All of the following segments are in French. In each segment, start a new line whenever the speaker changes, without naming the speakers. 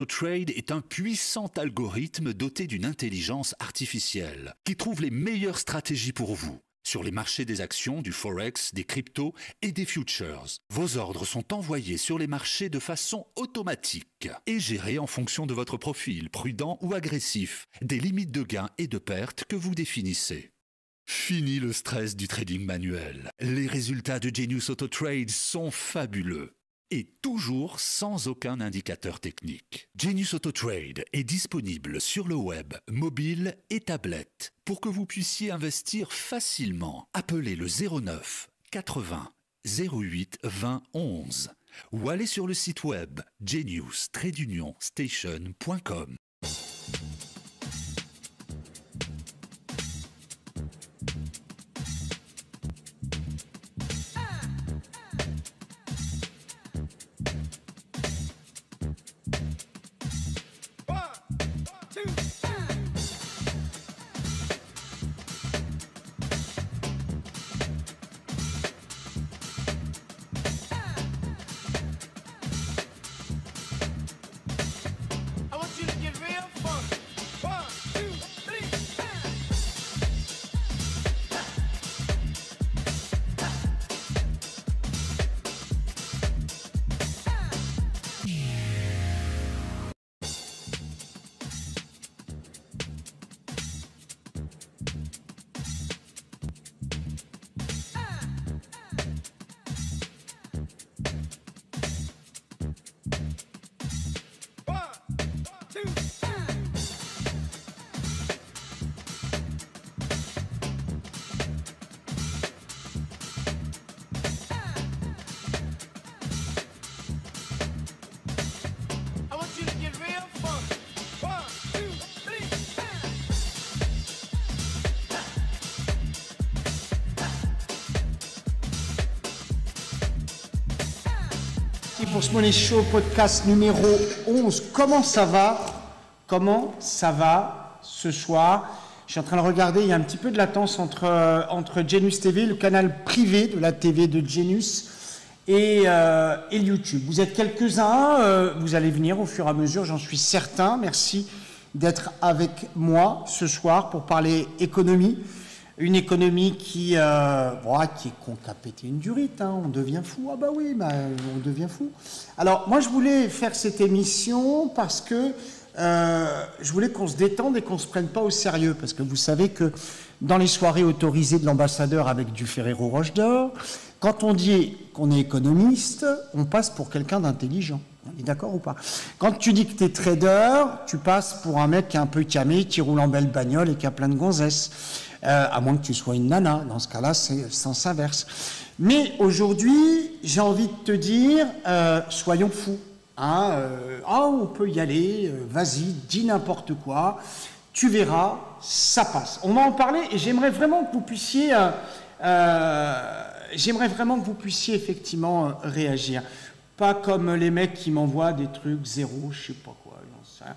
Trade est un puissant algorithme doté d'une intelligence artificielle qui trouve les meilleures stratégies pour vous sur les marchés des actions, du forex, des cryptos et des futures. Vos ordres sont envoyés sur les marchés de façon automatique et gérés en fonction de votre profil, prudent ou agressif, des limites de gains et de pertes que vous définissez. Fini le stress du trading manuel. Les résultats de Genius Auto Trade sont fabuleux. Et toujours sans aucun indicateur technique. Genius Auto Trade est disponible sur le web, mobile et tablette pour que vous puissiez investir facilement. Appelez le 09 80 08 20 11 ou allez sur le site web genius-station.com.
Pour ce Money Show podcast numéro 11. Comment ça va? Comment ça va ce soir? Je suis en train de regarder, il y a un petit peu de latence entre Genius TV, le canal privé de la TV de Genius, et YouTube. Vous êtes quelques-uns, vous allez venir au fur et à mesure, j'en suis certain. Merci d'être avec moi ce soir pour parler économie. Une économie qui est con qu'à péter une durite, hein. On devient fou. Ah bah oui, on devient fou. Alors moi je voulais faire cette émission parce que je voulais qu'on se détende et qu'on ne se prenne pas au sérieux, parce que vous savez que dans les soirées autorisées de l'ambassadeur avec du Ferrero Rocher d'Or, quand on dit qu'on est économiste, on passe pour quelqu'un d'intelligent. On est d'accord ou pas? Quand tu dis que tu es trader, tu passes pour un mec qui est un peu camé, qui roule en belle bagnole et qui a plein de gonzesses. À moins que tu sois une nana, dans ce cas-là, c'est le sens inverse. Mais aujourd'hui, j'ai envie de te dire, soyons fous. Hein, on peut y aller, vas-y, dis n'importe quoi, tu verras, ça passe. On va en parler et j'aimerais vraiment que vous puissiez, effectivement réagir. Pas comme les mecs qui m'envoient des trucs zéro, je sais pas quoi, j'en sais rien.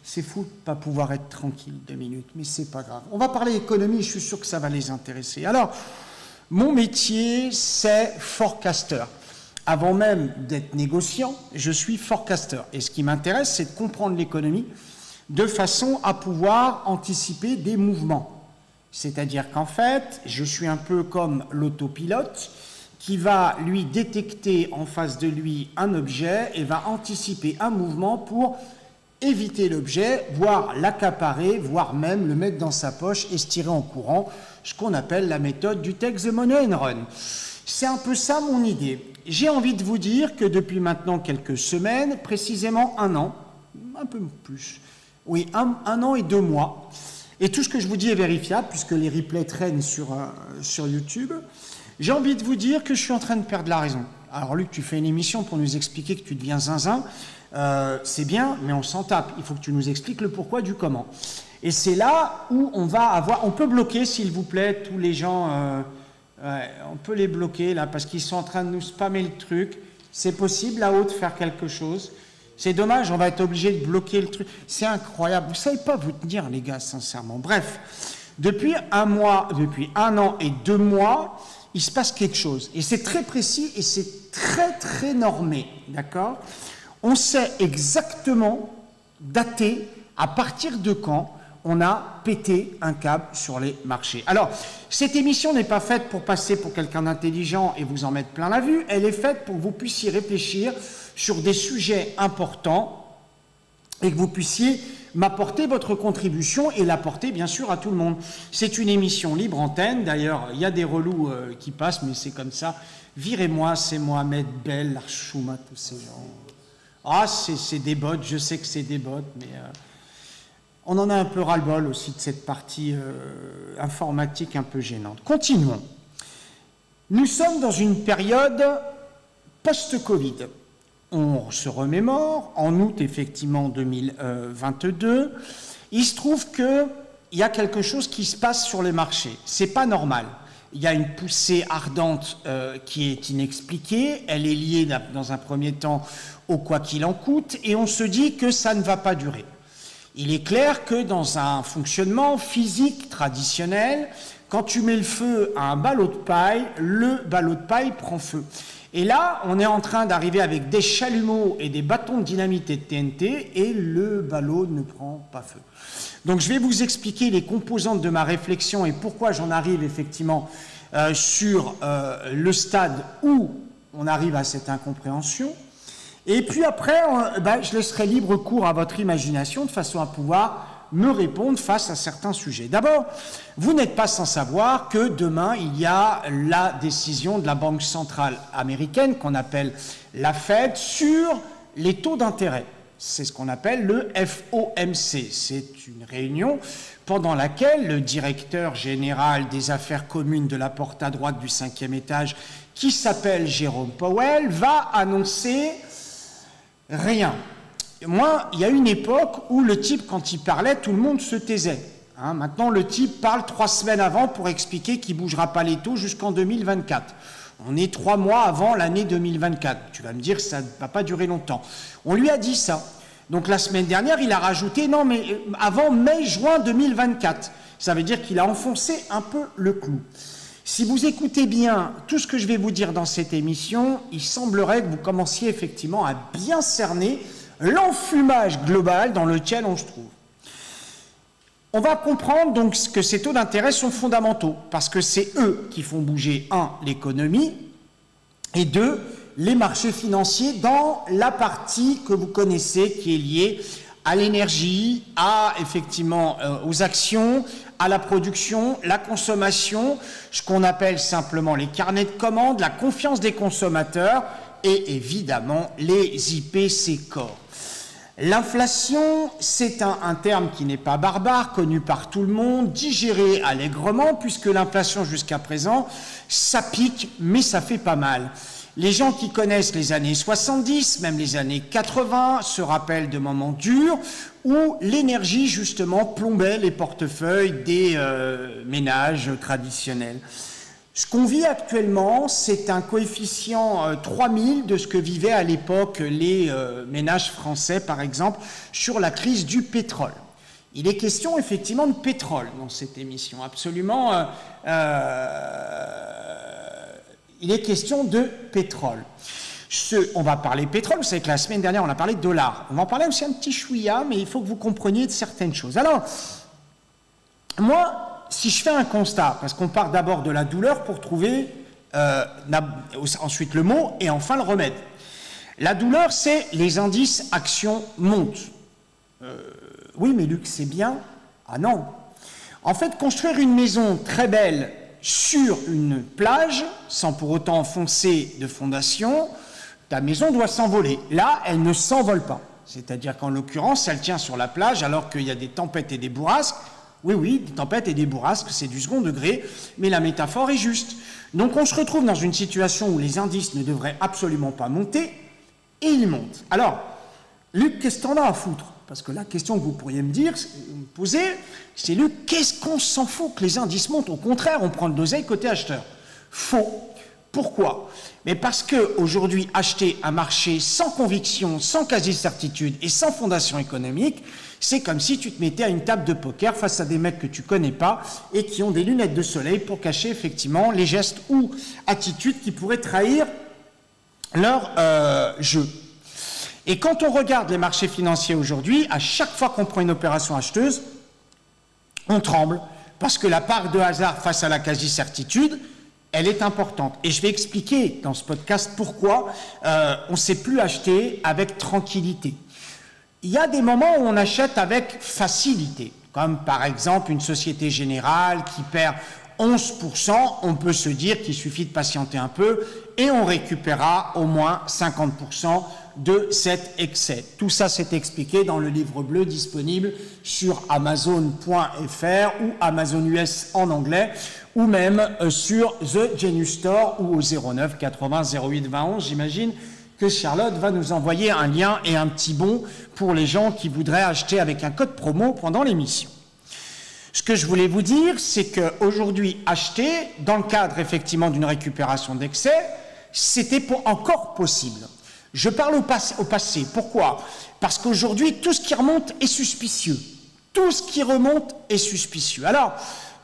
C'est fou de ne pas pouvoir être tranquille 2 minutes, mais c'est pas grave. On va parler économie, je suis sûr que ça va les intéresser. Alors, mon métier, c'est forecaster. Avant même d'être négociant, je suis forecaster. Et ce qui m'intéresse, c'est de comprendre l'économie de façon à pouvoir anticiper des mouvements. C'est-à-dire qu'en fait, je suis un peu comme l'autopilote qui va lui détecter en face de lui un objet et va anticiper un mouvement pour éviter l'objet, voire l'accaparer, voire même le mettre dans sa poche et se tirer en courant, ce qu'on appelle la méthode du take the money and run. C'est un peu ça mon idée. J'ai envie de vous dire que depuis maintenant quelques semaines, précisément 1 an, un peu plus, oui, un an et 2 mois, et tout ce que je vous dis est vérifiable puisque les replays traînent sur YouTube, j'ai envie de vous dire que je suis en train de perdre la raison. Alors Luc, tu fais une émission pour nous expliquer que tu deviens zinzin. C'est bien, mais on s'en tape. Il faut que tu nous expliques le pourquoi du comment. Et c'est là où on va avoir... On peut bloquer, s'il vous plaît, tous les gens... on peut les bloquer, là, parce qu'ils sont en train de nous spammer le truc. C'est possible, là-haut, de faire quelque chose. C'est dommage, on va être obligé de bloquer le truc. C'est incroyable. Vous ne savez pas vous tenir, les gars, sincèrement. Bref, depuis 1 an et 2 mois, il se passe quelque chose. Et c'est très précis et c'est très, très normé. D'accord ? On sait exactement dater à partir de quand on a pété un câble sur les marchés. Alors, cette émission n'est pas faite pour passer pour quelqu'un d'intelligent et vous en mettre plein la vue, elle est faite pour que vous puissiez réfléchir sur des sujets importants et que vous puissiez m'apporter votre contribution et l'apporter bien sûr à tout le monde. C'est une émission libre antenne, d'ailleurs il y a des relous qui passent, mais c'est comme ça. Virez-moi, c'est Mohamed Bell, Archouma, tous ces gens. Ah, c'est des bots, je sais que c'est des bots, mais on en a un peu ras-le-bol aussi de cette partie informatique un peu gênante. Continuons. Nous sommes dans une période post-Covid. On se remémore, en août effectivement 2022, il se trouve qu'il y a quelque chose qui se passe sur les marchés. C'est pas normal. Il y a une poussée ardente qui est inexpliquée, elle est liée dans un premier temps au quoi qu'il en coûte, et on se dit que ça ne va pas durer. Il est clair que dans un fonctionnement physique traditionnel, quand tu mets le feu à un ballot de paille, le ballot de paille prend feu. Et là, on est en train d'arriver avec des chalumeaux et des bâtons de dynamite et de TNT, et le ballot ne prend pas feu. Donc je vais vous expliquer les composantes de ma réflexion et pourquoi j'en arrive effectivement sur le stade où on arrive à cette incompréhension. Et puis après, je laisserai libre cours à votre imagination de façon à pouvoir me répondre face à certains sujets. D'abord, vous n'êtes pas sans savoir que demain, il y a la décision de la Banque centrale américaine, qu'on appelle la Fed, sur les taux d'intérêt. C'est ce qu'on appelle le FOMC. C'est une réunion pendant laquelle le directeur général des affaires communes de la porte à droite du 5e étage, qui s'appelle Jérôme Powell, va annoncer rien. Moi, il y a une époque où le type, quand il parlait, tout le monde se taisait. Maintenant, le type parle 3 semaines avant pour expliquer qu'il ne bougera pas les taux jusqu'en 2024. On est 3 mois avant l'année 2024. Tu vas me dire que ça ne va pas durer longtemps. On lui a dit ça. Donc la semaine dernière, il a rajouté, non mais avant mai-juin 2024. Ça veut dire qu'il a enfoncé un peu le clou. Si vous écoutez bien tout ce que je vais vous dire dans cette émission, il semblerait que vous commenciez effectivement à bien cerner l'enfumage global dans lequel on se trouve. On va comprendre donc que ces taux d'intérêt sont fondamentaux, parce que c'est eux qui font bouger, 1, l'économie, et 2, les marchés financiers dans la partie que vous connaissez, qui est liée à l'énergie, effectivement aux actions, à la production, la consommation, ce qu'on appelle simplement les carnets de commandes, la confiance des consommateurs et évidemment les IPC Core. L'inflation, c'est un terme qui n'est pas barbare, connu par tout le monde, digéré allègrement, puisque l'inflation jusqu'à présent, ça pique, mais ça fait pas mal. Les gens qui connaissent les années 70, même les années 80, se rappellent de moments durs où l'énergie, justement, plombait les portefeuilles des ménages traditionnels. Ce qu'on vit actuellement, c'est un coefficient 3000 de ce que vivaient à l'époque les ménages français, par exemple, sur la crise du pétrole. Il est question effectivement de pétrole dans cette émission, absolument. Il est question de pétrole. On va parler pétrole, vous savez que la semaine dernière, on a parlé de dollars. On va en parler aussi un petit chouïa, mais il faut que vous compreniez de certaines choses. Alors, moi, si je fais un constat, parce qu'on part d'abord de la douleur pour trouver ensuite le mot et enfin le remède. La douleur, c'est les indices actions montent. Oui, mais Luc, c'est bien. Ah non. En fait, construire une maison très belle sur une plage, sans pour autant enfoncer de fondation, ta maison doit s'envoler. Là, elle ne s'envole pas. C'est-à-dire qu'en l'occurrence, elle tient sur la plage alors qu'il y a des tempêtes et des bourrasques. Oui, des tempêtes et des bourrasques, c'est du second degré, mais la métaphore est juste. Donc on se retrouve dans une situation où les indices ne devraient absolument pas monter, et ils montent. Alors, Luc, qu'est-ce que t'en as à foutre? Parce que la question que vous pourriez me poser, c'est Luc, qu'est-ce qu'on s'en fout que les indices montent? Au contraire, on prend de l'oseille côté acheteur. Faux. Pourquoi? Mais parce qu'aujourd'hui, acheter un marché sans conviction, sans quasi-certitude et sans fondation économique, c'est comme si tu te mettais à une table de poker face à des mecs que tu ne connais pas et qui ont des lunettes de soleil pour cacher effectivement les gestes ou attitudes qui pourraient trahir leur jeu. Et quand on regarde les marchés financiers aujourd'hui, à chaque fois qu'on prend une opération acheteuse, on tremble, parce que la part de hasard face à la quasi-certitude, elle est importante. Et je vais expliquer dans ce podcast pourquoi on ne sait plus acheter avec tranquillité. Il y a des moments où on achète avec facilité, comme par exemple une Société Générale qui perd 11%, on peut se dire qu'il suffit de patienter un peu et on récupérera au moins 50% de cet excès. Tout ça, c'est expliqué dans le livre bleu disponible sur Amazon.fr ou Amazon US en anglais, ou même sur The Genius Store ou au 09 80 08 20 11. J'imagine que Charlotte va nous envoyer un lien et un petit bon pour les gens qui voudraient acheter avec un code promo pendant l'émission. Ce que je voulais vous dire, c'est qu'aujourd'hui, acheter, dans le cadre effectivement d'une récupération d'excès, c'était encore possible. Je parle au passé. Pourquoi? Parce qu'aujourd'hui, tout ce qui remonte est suspicieux. Tout ce qui remonte est suspicieux. Alors,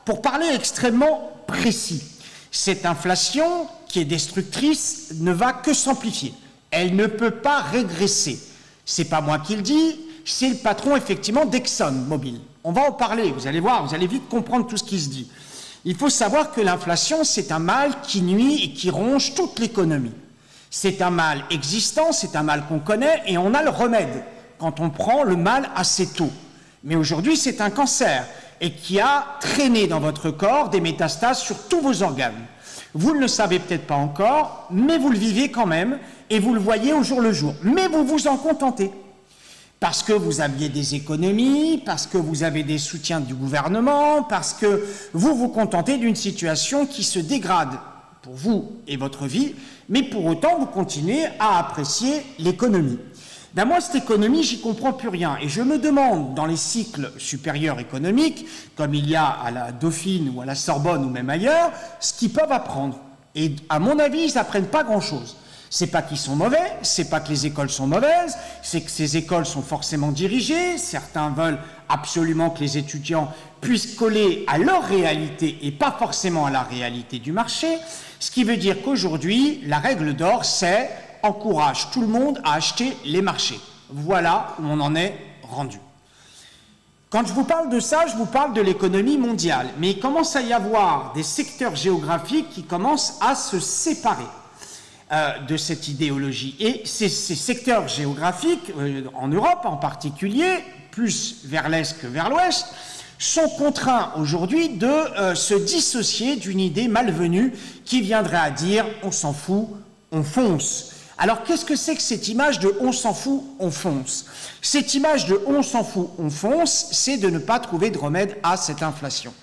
pour parler extrêmement précis, cette inflation qui est destructrice ne va que s'amplifier. Elle ne peut pas régresser. C'est pas moi qui le dis, c'est le patron effectivement d'ExxonMobil. On va en parler, vous allez voir, vous allez vite comprendre tout ce qui se dit. Il faut savoir que l'inflation, c'est un mal qui nuit et qui ronge toute l'économie. C'est un mal existant, c'est un mal qu'on connaît et on a le remède quand on prend le mal assez tôt. Mais aujourd'hui, c'est un cancer et qui a traîné dans votre corps des métastases sur tous vos organes. Vous ne le savez peut-être pas encore, mais vous le vivez quand même et vous le voyez au jour le jour. Mais vous vous en contentez. Parce que vous aviez des économies, parce que vous avez des soutiens du gouvernement, parce que vous vous contentez d'une situation qui se dégrade pour vous et votre vie, mais pour autant vous continuez à apprécier l'économie. Ben moi, cette économie, j'y comprends plus rien. Et je me demande, dans les cycles supérieurs économiques, comme il y a à la Dauphine ou à la Sorbonne ou même ailleurs, ce qu'ils peuvent apprendre. Et à mon avis, ils n'apprennent pas grand-chose. C'est pas qu'ils sont mauvais, c'est pas que les écoles sont mauvaises, c'est que ces écoles sont forcément dirigées, certains veulent absolument que les étudiants puissent coller à leur réalité et pas forcément à la réalité du marché, ce qui veut dire qu'aujourd'hui, la règle d'or, c'est encourage tout le monde à acheter les marchés. Voilà où on en est rendu. Quand je vous parle de ça, je vous parle de l'économie mondiale, mais il commence à y avoir des secteurs géographiques qui commencent à se séparer de cette idéologie. Et ces secteurs géographiques, en Europe en particulier, plus vers l'Est que vers l'Ouest, sont contraints aujourd'hui de se dissocier d'une idée malvenue qui viendrait à dire « on s'en fout, on fonce ». Alors qu'est-ce que c'est que cette image de « on s'en fout, on fonce » ? Cette image de « on s'en fout, on fonce », c'est de ne pas trouver de remède à cette inflation.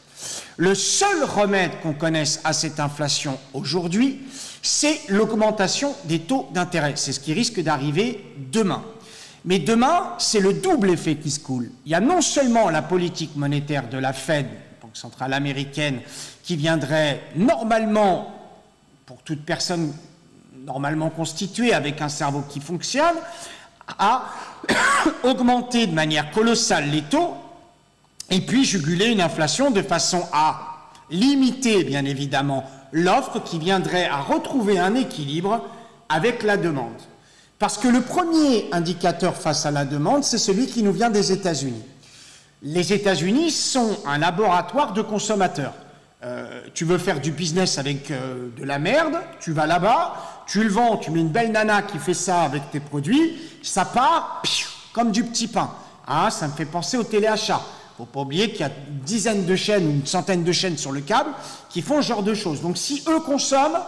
Le seul remède qu'on connaisse à cette inflation aujourd'hui, c'est l'augmentation des taux d'intérêt. C'est ce qui risque d'arriver demain. Mais demain, c'est le double effet qui se coule. Il y a non seulement la politique monétaire de la Fed, Banque centrale américaine, qui viendrait normalement, pour toute personne normalement constituée avec un cerveau qui fonctionne, à augmenter de manière colossale les taux et puis juguler une inflation de façon à limiter, bien évidemment, l'offre qui viendrait à retrouver un équilibre avec la demande. Parce que le premier indicateur face à la demande, c'est celui qui nous vient des États-Unis. Les États-Unis sont un laboratoire de consommateurs. Tu veux faire du business avec de la merde, tu vas là-bas, tu le vends, tu mets une belle nana qui fait ça avec tes produits, ça part comme du petit pain. Hein, ça me fait penser au téléachat. Il ne faut pas oublier qu'il y a une dizaine de chaînes ou une centaine de chaînes sur le câble qui font ce genre de choses. Donc si eux consomment,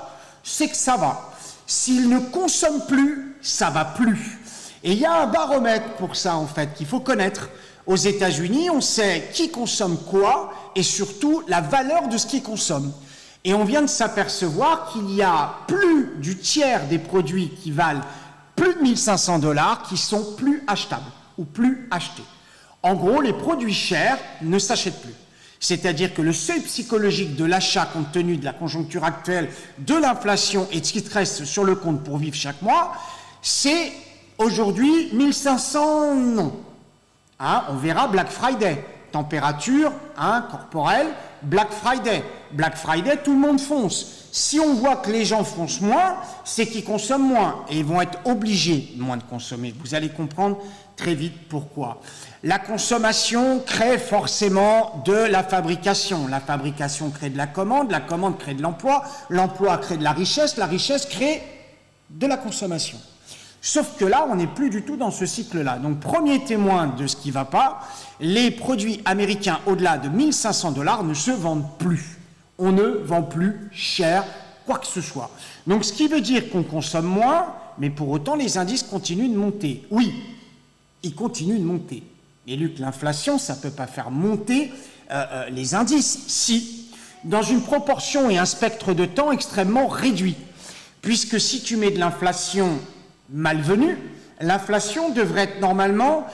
c'est que ça va. S'ils ne consomment plus, ça va plus. Et il y a un baromètre pour ça, en fait, qu'il faut connaître. Aux États-Unis, on sait qui consomme quoi et surtout la valeur de ce qu'ils consomment. Et on vient de s'apercevoir qu'il y a plus du tiers des produits qui valent plus de 1 500 $ qui sont plus achetables ou plus achetés. En gros, les produits chers ne s'achètent plus. C'est-à-dire que le seuil psychologique de l'achat, compte tenu de la conjoncture actuelle, de l'inflation et de ce qui te reste sur le compte pour vivre chaque mois, c'est aujourd'hui 1 500 non. Hein, on verra Black Friday. température corporelle, Black Friday. Black Friday, tout le monde fonce. Si on voit que les gens foncent moins, c'est qu'ils consomment moins et ils vont être obligés moins de consommer. Vous allez comprendre très vite pourquoi. La consommation crée forcément de la fabrication crée de la commande crée de l'emploi crée de la richesse crée de la consommation. Sauf que là, on n'est plus du tout dans ce cycle-là. Donc, premier témoin de ce qui ne va pas, les produits américains au-delà de 1 500 $ ne se vendent plus. On ne vend plus cher quoi que ce soit. Donc, ce qui veut dire qu'on consomme moins, mais pour autant, les indices continuent de monter. Oui, ils continuent de monter. Mais Luc, l'inflation, ça ne peut pas faire monter les indices. Si, dans une proportion et un spectre de temps extrêmement réduit. Puisque si tu mets de l'inflation malvenue, l'inflation devrait être normalement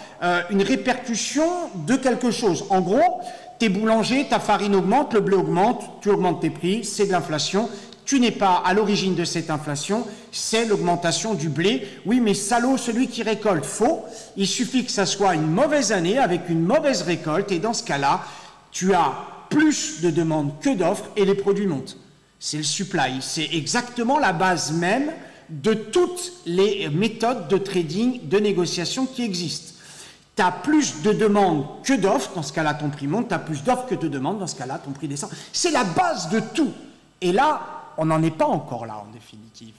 une répercussion de quelque chose. En gros, tes boulangers, ta farine augmente, le blé augmente, tu augmentes tes prix, c'est de l'inflation. Tu n'es pas à l'origine de cette inflation, c'est l'augmentation du blé. Oui, mais salaud, celui qui récolte, faux. Il suffit que ça soit une mauvaise année avec une mauvaise récolte, et dans ce cas-là, tu as plus de demandes que d'offres et les produits montent. C'est le supply, c'est exactement la base même de toutes les méthodes de trading, de négociation qui existent. Tu as plus de demandes que d'offres, dans ce cas-là, ton prix monte. Tu as plus d'offres que de demandes, dans ce cas-là, ton prix descend. C'est la base de tout. Et là, on n'en est pas encore là, en définitive.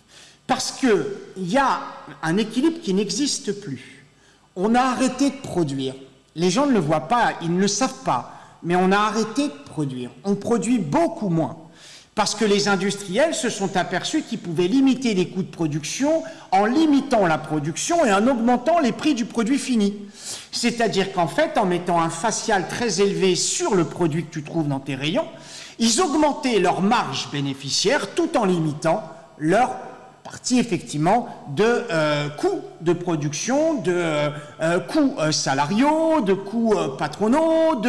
Parce qu'il y a un équilibre qui n'existe plus. On a arrêté de produire. Les gens ne le voient pas, ils ne le savent pas. Mais on a arrêté de produire. On produit beaucoup moins. Parce que les industriels se sont aperçus qu'ils pouvaient limiter les coûts de production en limitant la production et en augmentant les prix du produit fini. C'est-à-dire qu'en fait, en mettant un facial très élevé sur le produit que tu trouves dans tes rayons, ils augmentaient leur marge bénéficiaire tout en limitant leur partie effectivement de coûts de production, de coûts salariaux, de coûts patronaux,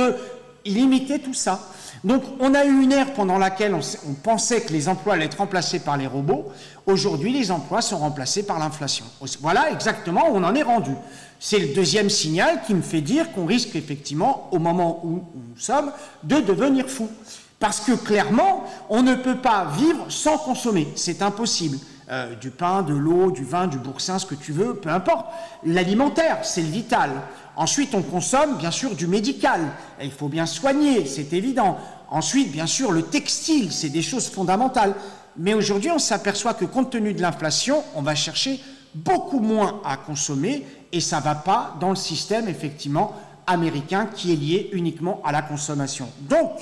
ils limitaient tout ça. Donc, on a eu une ère pendant laquelle on pensait que les emplois allaient être remplacés par les robots. Aujourd'hui, les emplois sont remplacés par l'inflation. Voilà exactement où on en est rendu. C'est le deuxième signal qui me fait dire qu'on risque effectivement, au moment où nous sommes, de devenir fou. Parce que clairement, on ne peut pas vivre sans consommer. C'est impossible. Du pain, de l'eau, du vin, du boursin, ce que tu veux, peu importe. L'alimentaire, c'est le vital. Ensuite, on consomme, bien sûr, du médical. Et il faut bien soigner, c'est évident. Ensuite, bien sûr, le textile, c'est des choses fondamentales. Mais aujourd'hui, on s'aperçoit que compte tenu de l'inflation, on va chercher beaucoup moins à consommer et ça ne va pas dans le système, effectivement, américain qui est lié uniquement à la consommation. Donc,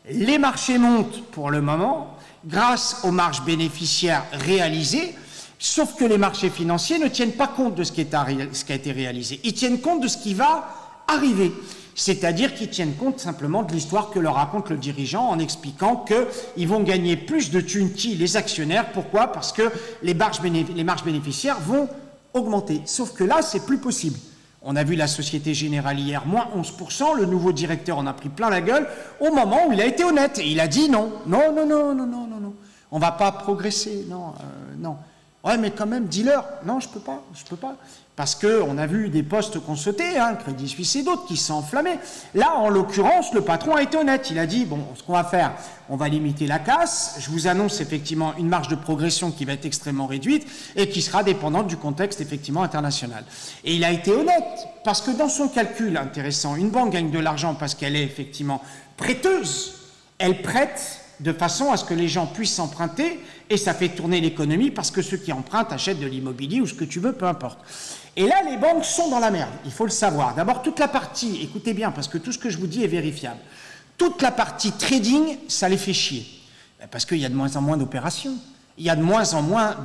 les marchés montent pour le moment grâce aux marges bénéficiaires réalisées, sauf que les marchés financiers ne tiennent pas compte de ce qui a été réalisé. Ils tiennent compte de ce qui va arriver. C'est-à-dire qu'ils tiennent compte simplement de l'histoire que leur raconte le dirigeant en expliquant qu'ils vont gagner plus de thunes les actionnaires. Pourquoi? Parce que les marges bénéficiaires vont augmenter. Sauf que là, c'est plus possible. On a vu la Société Générale hier, moins 11%, le nouveau directeur en a pris plein la gueule au moment où il a été honnête. Et il a dit non, on ne va pas progresser, non. Ouais, mais quand même, dis-leur, non, je peux pas. Parce qu'on a vu des postes qu'on sautait, Crédit Suisse et d'autres qui sont enflammés. Là, en l'occurrence, le patron a été honnête. Il a dit, bon, ce qu'on va faire, on va limiter la casse. Je vous annonce effectivement une marge de progression qui va être extrêmement réduite et qui sera dépendante du contexte effectivement international. Et il a été honnête, parce que dans son calcul intéressant, une banque gagne de l'argent parce qu'elle est effectivement prêteuse. Elle prête de façon à ce que les gens puissent emprunter et ça fait tourner l'économie parce que ceux qui empruntent achètent de l'immobilier ou ce que tu veux, peu importe. Et là, les banques sont dans la merde, il faut le savoir. D'abord, toute la partie, écoutez bien, parce que tout ce que je vous dis est vérifiable, toute la partie trading, ça les fait chier. Parce qu'il y a de moins en moins d'opérations. Il y a de moins en moins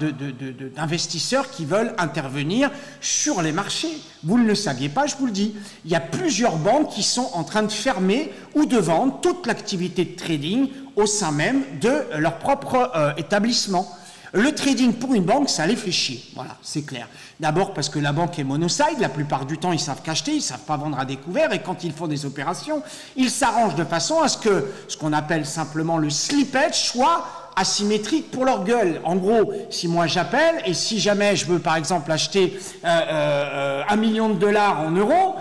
d'investisseurs qui veulent intervenir sur les marchés. Vous ne le saviez pas, je vous le dis. Il y a plusieurs banques qui sont en train de fermer ou de vendre toute l'activité de trading au sein même de leur propre établissement. Le trading pour une banque, ça les fait chier. Voilà, c'est clair. D'abord parce que la banque est monoside, la plupart du temps, ils savent qu'acheter, ils ne savent pas vendre à découvert, et quand ils font des opérations, ils s'arrangent de façon à ce que ce qu'on appelle simplement le slippage soit asymétrique pour leur gueule. En gros, si moi j'appelle, et si jamais je veux par exemple acheter $1 million en euros,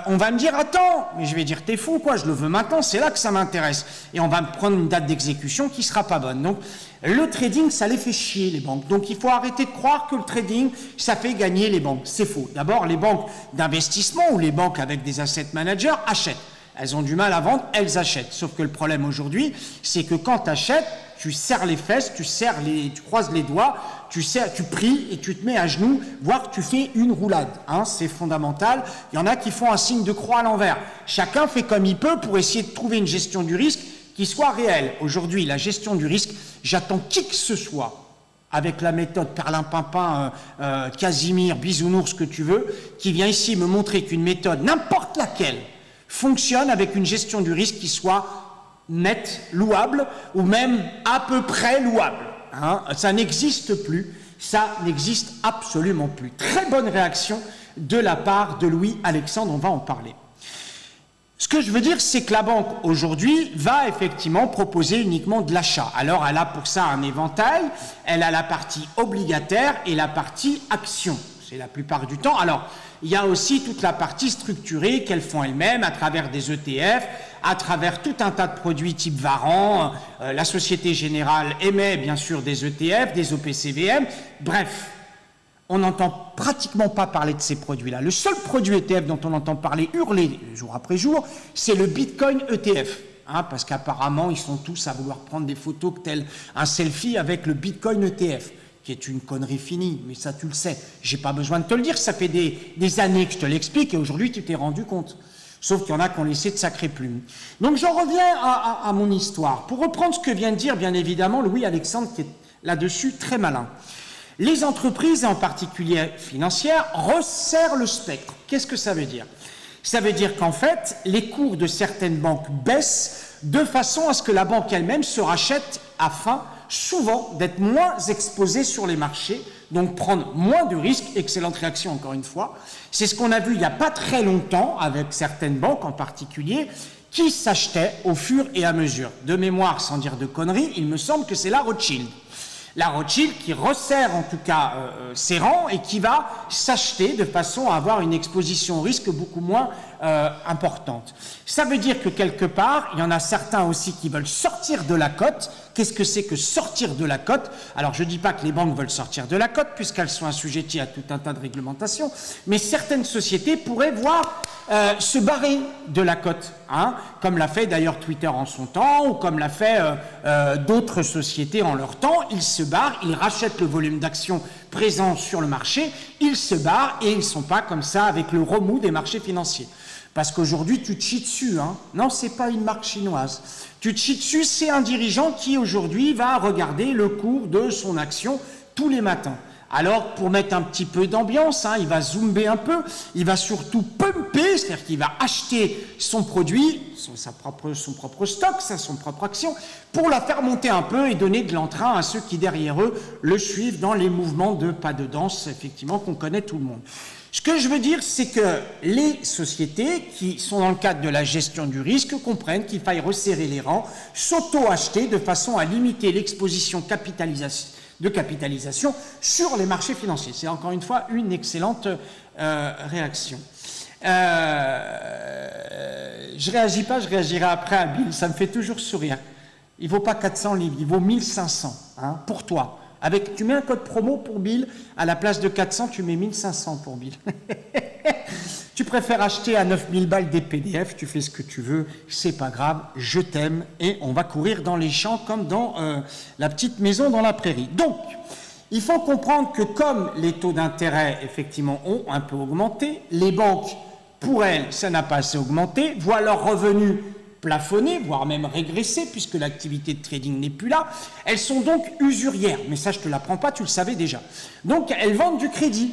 on va me dire, attends, mais je vais dire, t'es fou quoi, je le veux maintenant, c'est là que ça m'intéresse. Et on va me prendre une date d'exécution qui sera pas bonne. Donc, le trading, ça les fait chier, les banques. Donc, il faut arrêter de croire que le trading, ça fait gagner les banques. C'est faux. D'abord, les banques d'investissement ou les banques avec des asset managers achètent. Elles ont du mal à vendre, elles achètent. Sauf que le problème aujourd'hui, c'est que quand tu achètes, tu serres les fesses, tu croises les doigts, tu pries et tu te mets à genoux, voire tu fais une roulade. Hein, c'est fondamental. Il y en a qui font un signe de croix à l'envers. Chacun fait comme il peut pour essayer de trouver une gestion du risque qui soit réelle. Aujourd'hui, la gestion du risque, j'attends qui que ce soit, avec la méthode Perlimpinpin, Casimir, Bisounours, ce que tu veux, qui vient ici me montrer qu'une méthode, n'importe laquelle, fonctionne avec une gestion du risque qui soit nette, louable, ou même à peu près louable. Hein, ça n'existe plus, ça n'existe absolument plus. Très bonne réaction de la part de Louis-Alexandre, on va en parler. Ce que je veux dire, c'est que la banque, aujourd'hui, va effectivement proposer uniquement de l'achat. Alors, elle a pour ça un éventail, elle a la partie obligataire et la partie action. C'est la plupart du temps. Alors, il y a aussi toute la partie structurée qu'elles font elles-mêmes à travers des ETF, à travers tout un tas de produits type Varan. La Société Générale émet bien sûr des ETF, des OPCVM. Bref, on n'entend pratiquement pas parler de ces produits-là. Le seul produit ETF dont on entend parler hurler jour après jour, c'est le Bitcoin ETF. Hein, parce qu'apparemment, ils sont tous à vouloir prendre des photos tel un selfie avec le Bitcoin ETF. Qui est une connerie finie, mais ça tu le sais. J'ai pas besoin de te le dire, ça fait des années que je te l'explique et aujourd'hui tu t'es rendu compte. Sauf qu'il y en a qui ont laissé de sacrées plumes. Donc j'en reviens à mon histoire. Pour reprendre ce que vient de dire bien évidemment Louis-Alexandre qui est là-dessus très malin. Les entreprises, en particulier financières, resserrent le spectre. Qu'est-ce que ça veut dire? Ça veut dire qu'en fait, les cours de certaines banques baissent de façon à ce que la banque elle-même se rachète afin souvent d'être moins exposé sur les marchés, donc prendre moins de risques. Excellente réaction encore une fois. C'est ce qu'on a vu il n'y a pas très longtemps avec certaines banques en particulier qui s'achetaient au fur et à mesure. De mémoire, sans dire de conneries, il me semble que c'est la Rothschild. La Rothschild qui resserre en tout cas ses rangs et qui va s'acheter de façon à avoir une exposition au risque beaucoup moins importante. Ça veut dire que quelque part, il y en a certains aussi qui veulent sortir de la cote. Qu'est-ce que c'est que sortir de la cote? Alors je ne dis pas que les banques veulent sortir de la cote puisqu'elles sont assujetties à tout un tas de réglementations, mais certaines sociétés pourraient voir se barrer de la cote, hein, comme l'a fait d'ailleurs Twitter en son temps ou comme l'a fait d'autres sociétés en leur temps. Ils se barrent, ils rachètent le volume d'actions présent sur le marché, ils se barrent et ils ne sont pas comme ça avec le remous des marchés financiers. Parce qu'aujourd'hui, tu te chies dessus. Hein. Non, ce n'est pas une marque chinoise. Tu te chies dessus, c'est un dirigeant qui aujourd'hui va regarder le cours de son action tous les matins. Alors, pour mettre un petit peu d'ambiance, hein, il va zoomer un peu, il va surtout pumper, c'est-à-dire qu'il va acheter son produit, son propre stock, son propre action, pour la faire monter un peu et donner de l'entrain à ceux qui, derrière eux, le suivent dans les mouvements de pas de danse, effectivement, qu'on connaît tout le monde. Ce que je veux dire, c'est que les sociétés qui sont dans le cadre de la gestion du risque comprennent qu'il faille resserrer les rangs, s'auto-acheter de façon à limiter l'exposition de capitalisation sur les marchés financiers. C'est encore une fois une excellente réaction. Je réagis pas, je réagirai après à Bill, ça me fait toujours sourire. Il vaut pas 400 livres, il vaut 1500 hein, pour toi. Tu mets un code promo pour Bill, à la place de 400, tu mets 1500 pour Bill. Tu préfères acheter à 9000 balles des PDF, tu fais ce que tu veux, c'est pas grave, je t'aime, et on va courir dans les champs comme dans la petite maison dans la prairie. Donc, il faut comprendre que comme les taux d'intérêt, effectivement, ont un peu augmenté, les banques, pour elles, ça n'a pas assez augmenté, voient leurs revenus plafonnées, voire même régressées, puisque l'activité de trading n'est plus là. Elles sont donc usurières, mais ça je ne te l'apprends pas, tu le savais déjà. Donc elles vendent du crédit.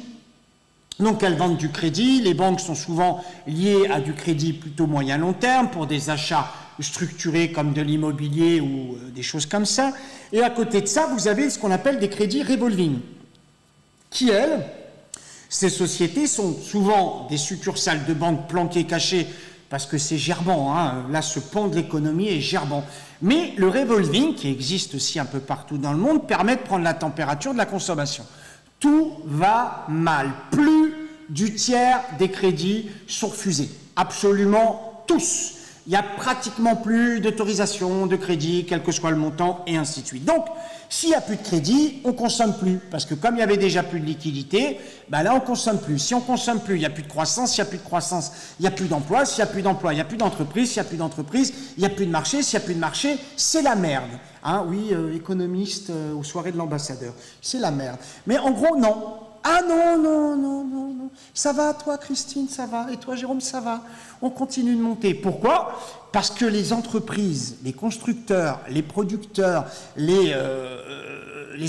Donc elles vendent du crédit, les banques sont souvent liées à du crédit plutôt moyen-long terme pour des achats structurés comme de l'immobilier ou des choses comme ça. Et à côté de ça, vous avez ce qu'on appelle des crédits revolving, qui elles, ces sociétés sont souvent des succursales de banques planquées, cachées, parce que c'est gerbant, hein. Là, ce pan de l'économie est gerbant. Mais le revolving, qui existe aussi un peu partout dans le monde, permet de prendre la température de la consommation. Tout va mal. Plus du tiers des crédits sont refusés. Absolument tous. Il n'y a pratiquement plus d'autorisation, de crédit, quel que soit le montant, et ainsi de suite. Donc, s'il n'y a plus de crédit, on ne consomme plus. Parce que comme il n'y avait déjà plus de liquidité, ben là, on ne consomme plus. Si on ne consomme plus, il n'y a plus de croissance. S'il n'y a plus de croissance, il n'y a plus d'emploi. S'il n'y a plus d'emploi, il n'y a plus d'entreprise. S'il n'y a plus d'entreprise, il n'y a plus de marché. S'il n'y a plus de marché, c'est la merde. Hein, oui, économiste aux soirées de l'ambassadeur. C'est la merde. Mais en gros, non. Ah non, non, non, non, non. Ça va, toi, Christine, ça va. Et toi, Jérôme, ça va. On continue de monter. Pourquoi? Parce que les entreprises, les constructeurs, les producteurs, les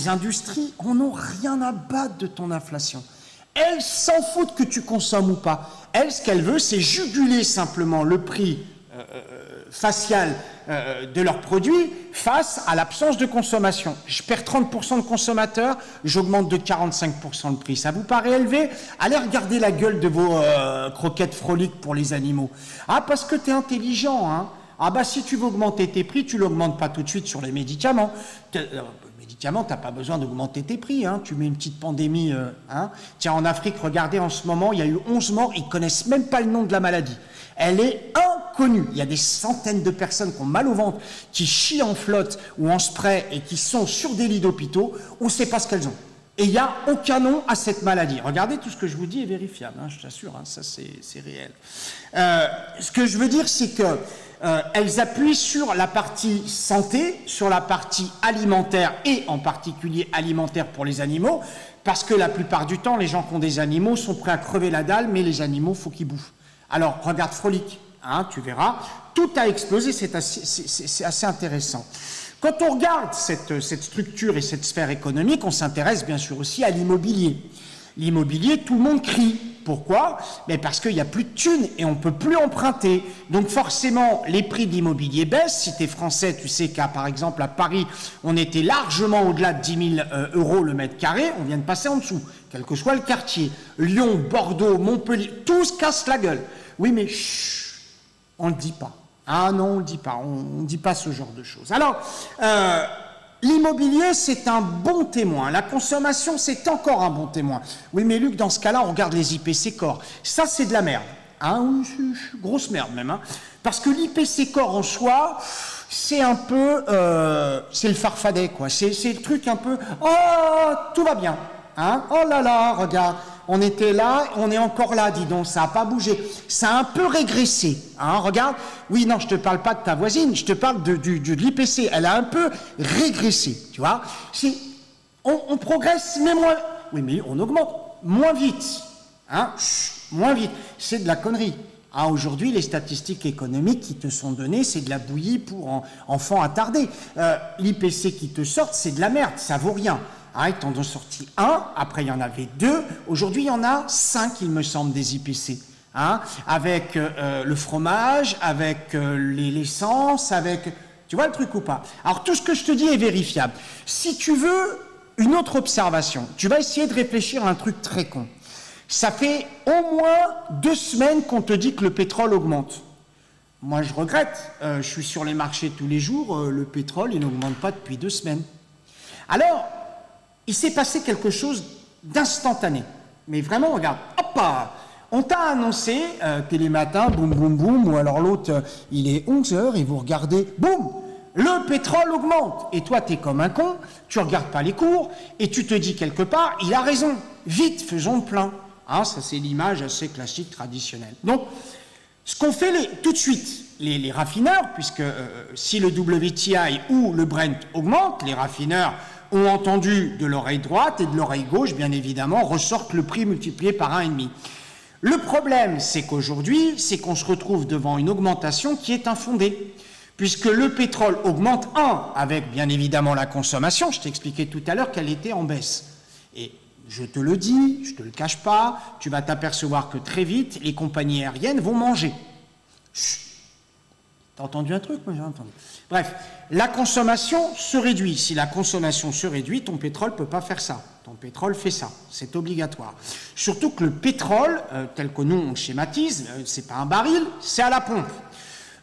industries en ont rien à battre de ton inflation. Elles s'en foutent que tu consommes ou pas. Elles, ce qu'elles veulent, c'est juguler simplement le prix facial de leurs produits face à l'absence de consommation. Je perds 30% de consommateurs, j'augmente de 45% le prix. Ça vous paraît élevé? Allez regarder la gueule de vos croquettes froliques pour les animaux. Ah, parce que tu es intelligent, hein. Ah bah si tu veux augmenter tes prix, tu ne l'augmentes pas tout de suite sur les médicaments. Médicaments, tu n'as pas besoin d'augmenter tes prix. Hein. Tu mets une petite pandémie. Tiens, en Afrique, regardez en ce moment, il y a eu 11 morts, ils ne connaissent même pas le nom de la maladie. Elle est inconnue. Il y a des centaines de personnes qui ont mal au ventre, qui chient en flotte ou en spray et qui sont sur des lits d'hôpitaux. On ne sait pas ce qu'elles ont. Et il n'y a aucun nom à cette maladie. Regardez, tout ce que je vous dis est vérifiable, hein, je t'assure, hein, ça c'est réel. Ce que je veux dire, c'est que elles appuient sur la partie santé, sur la partie alimentaire et en particulier alimentaire pour les animaux, parce que la plupart du temps, les gens qui ont des animaux sont prêts à crever la dalle, mais les animaux, il faut qu'ils bouffent. Alors, regarde Frolic, hein, tu verras, tout a explosé, c'est assez intéressant. Quand on regarde cette structure et cette sphère économique, on s'intéresse bien sûr aussi à l'immobilier. L'immobilier, tout le monde crie. Pourquoi? Mais parce qu'il n'y a plus de thunes et on ne peut plus emprunter. Donc forcément, les prix de l'immobilier baissent. Si tu es français, tu sais qu'à par exemple à Paris, on était largement au-delà de 10 000 € le mètre carré. On vient de passer en dessous, quel que soit le quartier. Lyon, Bordeaux, Montpellier, tout se casse la gueule. Oui, mais chut, on ne le dit pas. Ah non, on ne le dit pas. On ne dit pas ce genre de choses. Alors, l'immobilier, c'est un bon témoin. La consommation, c'est encore un bon témoin. Oui, mais Luc, dans ce cas-là, on regarde les IPC Core. Ça, c'est de la merde. Hein, grosse merde même. Hein. Parce que l'IPC Core en soi, c'est un peu... c'est le farfadet, quoi. C'est le truc un peu... Oh, tout va bien. Hein, oh là là, regarde. On était là, on est encore là, dis donc, ça n'a pas bougé. Ça a un peu régressé. Hein, regarde. Oui, non, je ne te parle pas de ta voisine, je te parle de l'IPC. Elle a un peu régressé, tu vois. On progresse, mais moins... Oui, mais on augmente moins vite. Hein, moins vite. C'est de la connerie. Hein, aujourd'hui, les statistiques économiques qui te sont données, c'est de la bouillie pour enfants attardés. L'IPC qui te sort, c'est de la merde, ça vaut rien. Ah, ils t'en ont sorti un, après il y en avait 2, aujourd'hui il y en a 5, il me semble, des IPC. Hein, avec le fromage, avec l'essence, avec... Tu vois le truc ou pas? Alors tout ce que je te dis est vérifiable. Si tu veux une autre observation, tu vas essayer de réfléchir à un truc très con. Ça fait au moins 2 semaines qu'on te dit que le pétrole augmente. Moi je regrette, je suis sur les marchés tous les jours, le pétrole il n'augmente pas depuis 2 semaines. Alors... il s'est passé quelque chose d'instantané. Mais vraiment, regarde, hop, on t'a annoncé, Télématin, boum, boum, boum, ou alors l'autre, il est 11h et vous regardez, boum, le pétrole augmente. Et toi, t'es comme un con, tu regardes pas les cours, et tu te dis quelque part, il a raison, vite, faisons le plein. Hein, ça, c'est l'image assez classique, traditionnelle. Donc, ce qu'on fait tout de suite, les raffineurs, puisque si le WTI ou le Brent augmente, les raffineurs ont entendu de l'oreille droite et de l'oreille gauche, bien évidemment, ressortent le prix multiplié par 1,5. Le problème, c'est qu'aujourd'hui, c'est qu'on se retrouve devant une augmentation qui est infondée, puisque le pétrole augmente, avec bien évidemment la consommation, je t'ai expliqué tout à l'heure qu'elle était en baisse. Et je te le dis, je ne te le cache pas, tu vas t'apercevoir que très vite, les compagnies aériennes vont manger. Chut. T'as entendu un truc? Moi, j'ai entendu. Bref, la consommation se réduit. Si la consommation se réduit, ton pétrole ne peut pas faire ça. Ton pétrole fait ça. C'est obligatoire. Surtout que le pétrole, tel que nous on schématise, c'est pas un baril, c'est à la pompe.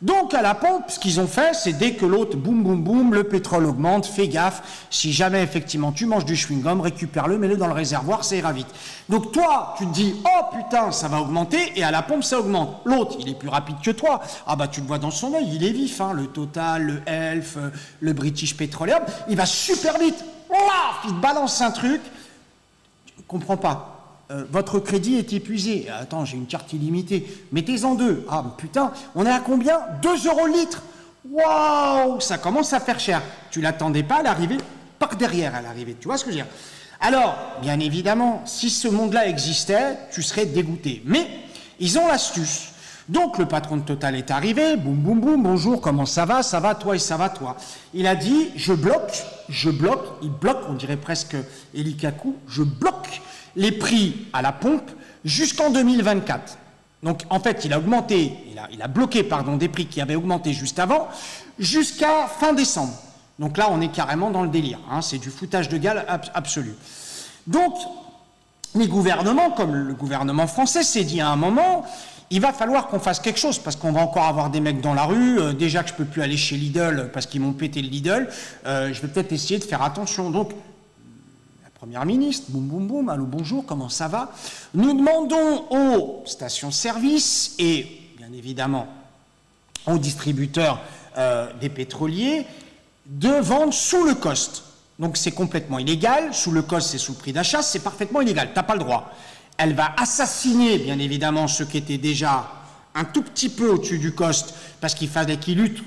Donc à la pompe, ce qu'ils ont fait, c'est dès que l'autre, boum, boum, boum, le pétrole augmente, fais gaffe, si jamais effectivement tu manges du chewing-gum, récupère-le, mets-le dans le réservoir, ça ira vite. Donc toi, tu te dis, oh putain, ça va augmenter, et à la pompe, ça augmente. L'autre, il est plus rapide que toi. Ah bah tu le vois dans son œil, il est vif, hein, le Total, le Elf, le British Petroleum, il va super vite. Ouah, il te balance un truc, tu ne comprends pas. Votre crédit est épuisé. Attends, j'ai une carte illimitée. Mettez-en 2. Ah putain, on est à combien? 2 € le litre. Waouh, ça commence à faire cher. Tu l'attendais pas, elle est arrivée par derrière, elle est arrivée. Tu vois ce que je veux dire? Alors, bien évidemment, si ce monde-là existait, tu serais dégoûté. Mais ils ont l'astuce. Donc le patron de Total est arrivé, boum boum boum, bonjour, comment ça va toi et ça va toi. Il a dit, je bloque, il bloque, on dirait presque Eli Kaku, je bloque les prix à la pompe jusqu'en 2024. Donc en fait, il a bloqué des prix qui avaient augmenté juste avant, jusqu'à fin décembre. Donc là, on est carrément dans le délire, hein, c'est du foutage de gueule absolu. Donc, les gouvernements, comme le gouvernement français, s'est dit à un moment, il va falloir qu'on fasse quelque chose, parce qu'on va encore avoir des mecs dans la rue, déjà que je ne peux plus aller chez Lidl, parce qu'ils m'ont pété le Lidl, je vais peut-être essayer de faire attention. Donc, Première ministre, boum boum boum, allô bonjour, comment ça va? Nous demandons aux stations-service et bien évidemment aux distributeurs des pétroliers de vendre sous le cost. Donc c'est complètement illégal, sous le cost c'est sous le prix d'achat, c'est parfaitement illégal, tu n'as pas le droit. Elle va assassiner bien évidemment ceux qui étaient déjà un tout petit peu au-dessus du cost parce qu'il fallait qu'ils luttent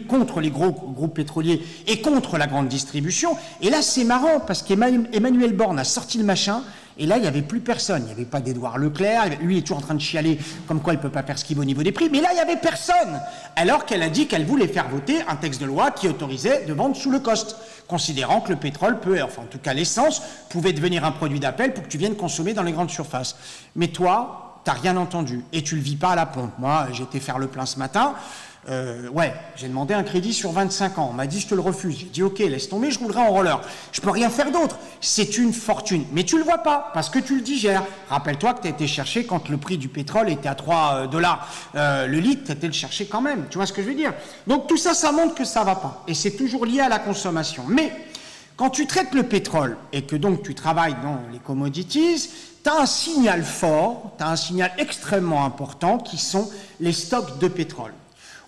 contre les gros groupes pétroliers et contre la grande distribution. Et là, c'est marrant, parce qu'Emmanuel Borne a sorti le machin, et là, il n'y avait plus personne. Il n'y avait pas d'Édouard Leclerc, lui, il est toujours en train de chialer, comme quoi il ne peut pas faire ce qu'il veut au niveau des prix, mais là, il n'y avait personne. Alors qu'elle a dit qu'elle voulait faire voter un texte de loi qui autorisait de vendre sous le cost, considérant que le pétrole peut, enfin en tout cas l'essence, pouvait devenir un produit d'appel pour que tu viennes consommer dans les grandes surfaces. Mais toi, tu n'as rien entendu, et tu ne le vis pas à la pompe. Moi, j'ai été faire le plein ce matin, j'ai demandé un crédit sur 25 ans. On m'a dit, je te le refuse. J'ai dit, ok, laisse tomber, je roulerai en roller. Je peux rien faire d'autre. C'est une fortune. Mais tu le vois pas, parce que tu le digères. Rappelle-toi que tu as été chercher quand le prix du pétrole était à 3 $. Le litre, tu as été le chercher quand même. Tu vois ce que je veux dire? Donc tout ça, ça montre que ça va pas. Et c'est toujours lié à la consommation. Mais quand tu traites le pétrole et que donc tu travailles dans les commodities, tu as un signal fort, tu as un signal extrêmement important qui sont les stocks de pétrole.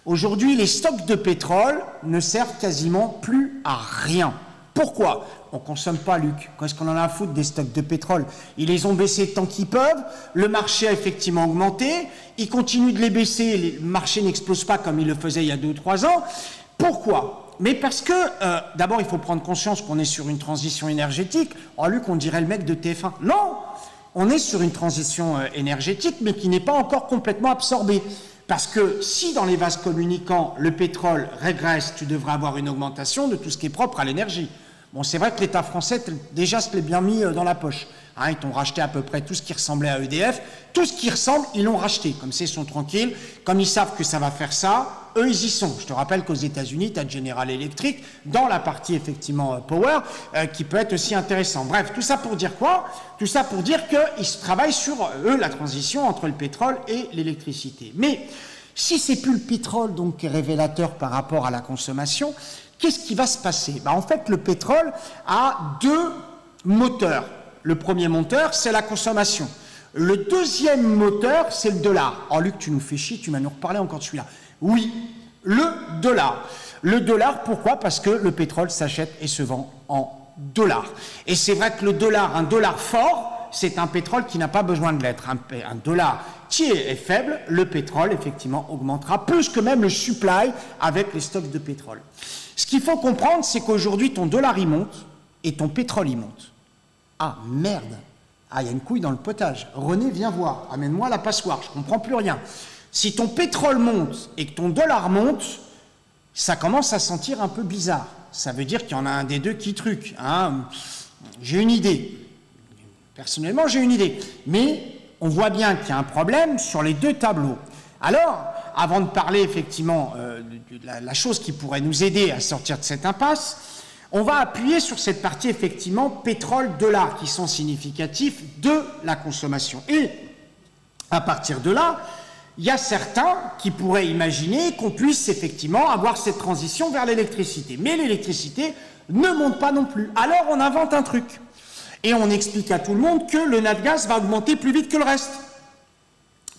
Aujourd'hui, les stocks de pétrole ne servent quasiment plus à rien. Pourquoi? On ne consomme pas, Luc. Qu'est-ce qu'on en a à foutre des stocks de pétrole? Ils les ont baissés tant qu'ils peuvent, le marché a effectivement augmenté, ils continuent de les baisser, le marché n'explose pas comme il le faisait il y a 2 ou 3 ans. Pourquoi? Mais parce que, d'abord, il faut prendre conscience qu'on est sur une transition énergétique. Oh, Luc, on dirait le mec de TF1. Non! On est sur une transition énergétique, mais qui n'est pas encore complètement absorbée. Parce que si dans les vases communicants, le pétrole régresse, tu devrais avoir une augmentation de tout ce qui est propre à l'énergie. Bon, c'est vrai que l'État français, déjà, se l'est bien mis dans la poche. Hein, ils t'ont racheté à peu près tout ce qui ressemblait à EDF. Tout ce qui ressemble, ils l'ont racheté. Comme ça, ils sont tranquilles. Comme ils savent que ça va faire ça, eux, ils y sont. Je te rappelle qu'aux États-Unis, tu as General Electric dans la partie, effectivement, Power, qui peut être aussi intéressant. Bref, tout ça pour dire quoi? Tout ça pour dire qu'ils travaillent sur, eux, la transition entre le pétrole et l'électricité. Mais si c'est plus le pétrole, donc, qui est révélateur par rapport à la consommation, qu'est-ce qui va se passer? En fait, le pétrole a 2 moteurs. Le premier moteur, c'est la consommation. Le deuxième moteur, c'est le dollar. Oh Luc, tu nous fais chier, tu m'as nous reparlé encore de celui-là. Oui, le dollar. Le dollar, pourquoi? Parce que le pétrole s'achète et se vend en dollars. Et c'est vrai que le dollar, un dollar fort, c'est un pétrole qui n'a pas besoin de l'être. Un dollar qui est faible, le pétrole, effectivement, augmentera plus que même le supply avec les stocks de pétrole. Ce qu'il faut comprendre, c'est qu'aujourd'hui, ton dollar, il monte et ton pétrole, il monte. Ah, merde! Ah, il y a une couille dans le potage. René, viens voir. Amène-moi la passoire. Je ne comprends plus rien. Si ton pétrole monte et que ton dollar monte, ça commence à sentir un peu bizarre. Ça veut dire qu'il y en a un des deux qui truc. Hein. J'ai une idée. Personnellement, j'ai une idée. Mais on voit bien qu'il y a un problème sur les 2 tableaux. Alors, avant de parler effectivement de la chose qui pourrait nous aider à sortir de cette impasse, on va appuyer sur cette partie, effectivement, pétrole-dollar, qui sont significatifs de la consommation. Et à partir de là, il y a certains qui pourraient imaginer qu'on puisse effectivement avoir cette transition vers l'électricité. Mais l'électricité ne monte pas non plus. Alors on invente un truc. Et on explique à tout le monde que le nat-gaz va augmenter plus vite que le reste.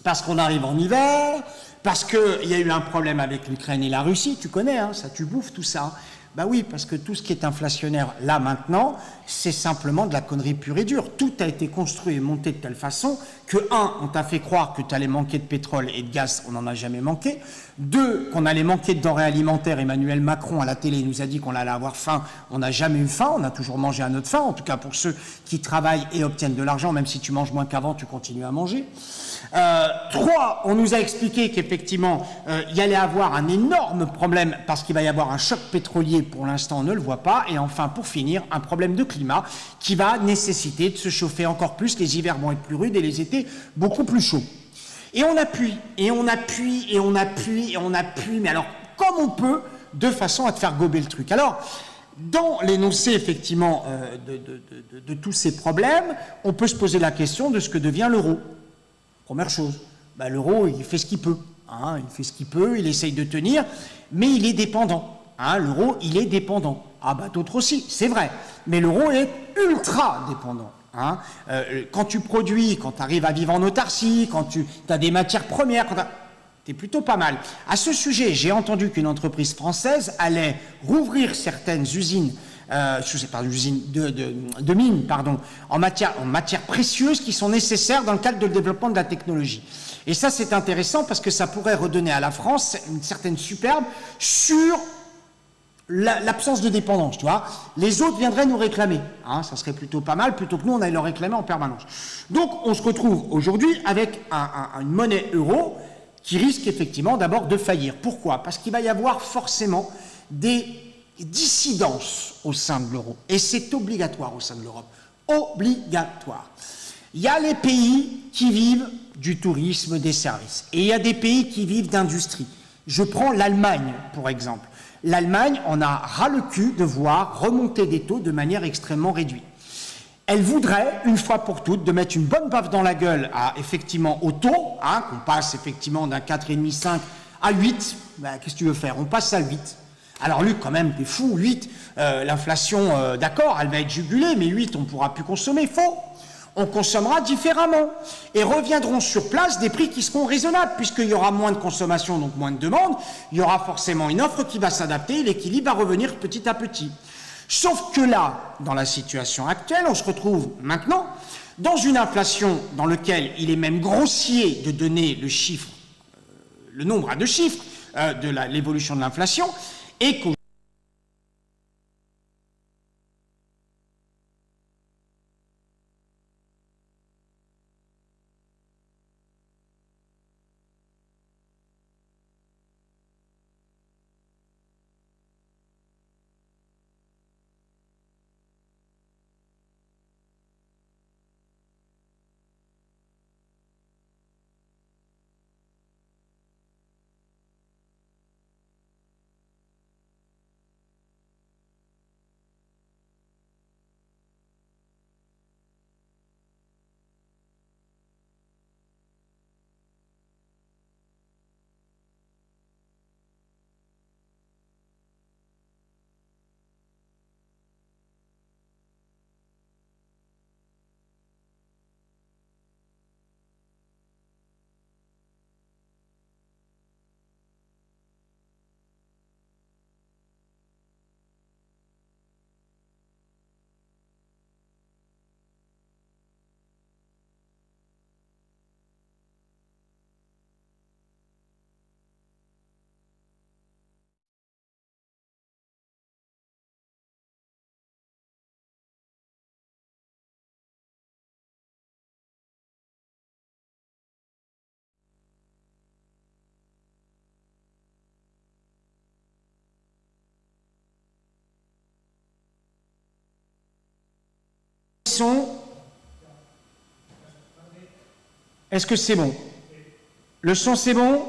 Parce qu'on arrive en hiver, parce qu'il y a eu un problème avec l'Ukraine et la Russie, tu connais, hein, ça tu bouffes tout ça. Ben oui, parce que tout ce qui est inflationnaire là maintenant, c'est simplement de la connerie pure et dure. Tout a été construit et monté de telle façon que, un, on t'a fait croire que tu allais manquer de pétrole et de gaz, on n'en a jamais manqué. Deux, qu'on allait manquer de denrées alimentaires. Emmanuel Macron à la télé nous a dit qu'on allait avoir faim. On n'a jamais eu faim, on a toujours mangé à notre faim. En tout cas pour ceux qui travaillent et obtiennent de l'argent, même si tu manges moins qu'avant, tu continues à manger. Trois, on nous a expliqué qu'effectivement, il y allait avoir un énorme problème parce qu'il va y avoir un choc pétrolier. Pour l'instant, on ne le voit pas. Et enfin, pour finir, un problème de climat qui va nécessiter de se chauffer encore plus. Les hivers vont être plus rudes et les étés beaucoup plus chauds. Et on appuie, et on appuie, et on appuie, et on appuie, mais alors, comme on peut, de façon à te faire gober le truc. Alors, dans l'énoncé, effectivement, de tous ces problèmes, on peut se poser la question de ce que devient l'euro. Première chose, ben, l'euro, il fait ce qu'il peut. Hein, il fait ce qu'il peut, il essaye de tenir, mais il est dépendant. Hein, l'euro, il est dépendant. Ah bah d'autres aussi, c'est vrai. Mais l'euro est ultra dépendant. Hein. Quand tu produis, quand tu arrives à vivre en autarcie, quand tu as des matières premières, t'es plutôt pas mal. À ce sujet, j'ai entendu qu'une entreprise française allait rouvrir certaines usines, usines de mines, pardon, en matières précieuses qui sont nécessaires dans le cadre du développement de la technologie. Et ça, c'est intéressant parce que ça pourrait redonner à la France une certaine superbe sur l'absence de dépendance, tu vois. Les autres viendraient nous réclamer. Hein, ça serait plutôt pas mal, plutôt que nous, on aille leur réclamer en permanence. Donc, on se retrouve aujourd'hui avec une monnaie euro qui risque effectivement d'abord de faillir. Pourquoi? Parce qu'il va y avoir forcément des dissidences au sein de l'euro. Et c'est obligatoire au sein de l'Europe. Obligatoire. Il y a les pays qui vivent du tourisme, des services. Et il y a des pays qui vivent d'industrie. Je prends l'Allemagne, pour exemple. L'Allemagne en a ras le cul de voir remonter des taux de manière extrêmement réduite. Elle voudrait, une fois pour toutes, de mettre une bonne baffe dans la gueule effectivement au taux, hein, qu'on passe effectivement d'un 4,5, 5 à 8. Ben, qu'est-ce que tu veux faire? On passe à 8. Alors Luc, quand même, t'es fou, 8. L'inflation, d'accord, elle va être jugulée, mais 8, on ne pourra plus consommer. Faux. On consommera différemment et reviendront sur place des prix qui seront raisonnables puisqu'il y aura moins de consommation, donc moins de demande, il y aura forcément une offre qui va s'adapter et l'équilibre va revenir petit à petit. Sauf que là, dans la situation actuelle, on se retrouve maintenant dans une inflation dans laquelle il est même grossier de donner le chiffre, le nombre à deux chiffres de l'évolution de l'inflation et qu'au son. Est-ce que c'est bon? Le son, c'est bon?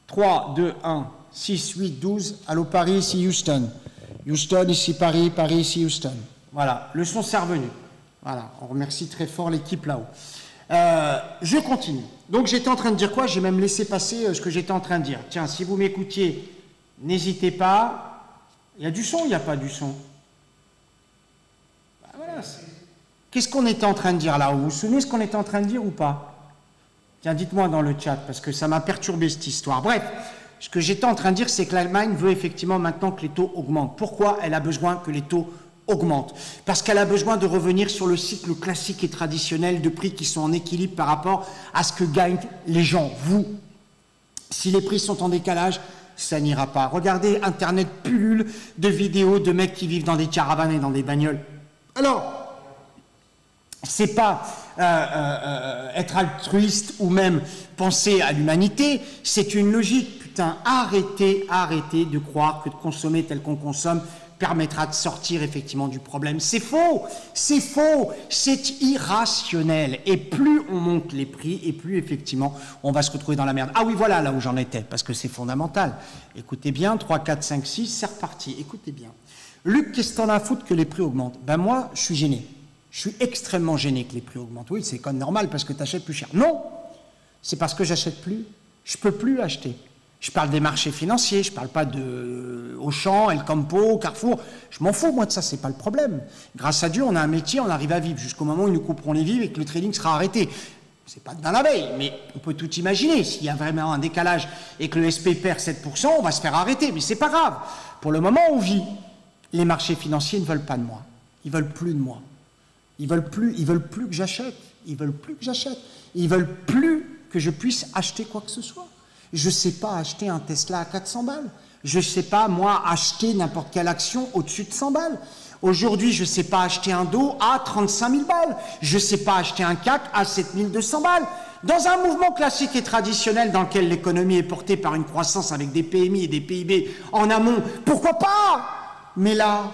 3, 2, 1, 6, 8, 12. Allô, Paris, ici Houston. Houston, ici Paris, Paris, ici Houston. Voilà, le son, c'est revenu. Voilà, on remercie très fort l'équipe là-haut. Je continue. Donc j'étais en train de dire quoi? J'ai même laissé passer ce que j'étais en train de dire. Tiens, si vous m'écoutiez, n'hésitez pas. Il y a du son ou il n'y a pas du son? Ben voilà. Qu'est-ce qu'on était en train de dire là? Vous vous souvenez ce qu'on était en train de dire ou pas? Tiens, dites-moi dans le chat, parce que ça m'a perturbé cette histoire. Bref, ce que j'étais en train de dire, c'est que l'Allemagne veut effectivement maintenant que les taux augmentent. Pourquoi elle a besoin que les taux augmente? Parce qu'elle a besoin de revenir sur le cycle classique et traditionnel de prix qui sont en équilibre par rapport à ce que gagnent les gens, vous. Si les prix sont en décalage, ça n'ira pas. Regardez, Internet pullule de vidéos de mecs qui vivent dans des caravanes et dans des bagnoles. Alors, c'est pas être altruiste ou même penser à l'humanité, c'est une logique. Putain, arrêtez de croire que de consommer tel qu'on consomme permettra de sortir effectivement du problème. C'est faux, c'est irrationnel. Et plus on monte les prix, et plus effectivement on va se retrouver dans la merde. Ah oui, voilà là où j'en étais, parce que c'est fondamental. Écoutez bien, 3, 4, 5, 6, c'est reparti. Écoutez bien. Luc, qu'est-ce que t'en as à foutre que les prix augmentent? Ben moi, je suis gêné. Je suis extrêmement gêné que les prix augmentent. Oui, c'est quand même normal parce que tu achètes plus cher. Non, c'est parce que j'achète plus. Je peux plus acheter. Je parle des marchés financiers, je ne parle pas de Auchan, El Campo, Carrefour. Je m'en fous, moi, de ça, c'est pas le problème. Grâce à Dieu, on a un métier, on arrive à vivre jusqu'au moment où ils nous couperont les vivres et que le trading sera arrêté. C'est pas dans la veille, mais on peut tout imaginer. S'il y a vraiment un décalage et que le SP perd 7%, on va se faire arrêter. Mais c'est pas grave. Pour le moment, on vit. Les marchés financiers ne veulent pas de moi. Ils veulent plus de moi. Ils veulent plus que j'achète. Ils veulent plus que j'achète. Ils veulent plus que je puisse acheter quoi que ce soit. Je ne sais pas acheter un Tesla à 400 balles. Je ne sais pas, moi, acheter n'importe quelle action au-dessus de 100 balles. Aujourd'hui, je ne sais pas acheter un dos à 35 000 balles. Je ne sais pas acheter un CAC à 7 200 balles. Dans un mouvement classique et traditionnel dans lequel l'économie est portée par une croissance avec des PMI et des PIB en amont, pourquoi pas? Mais là,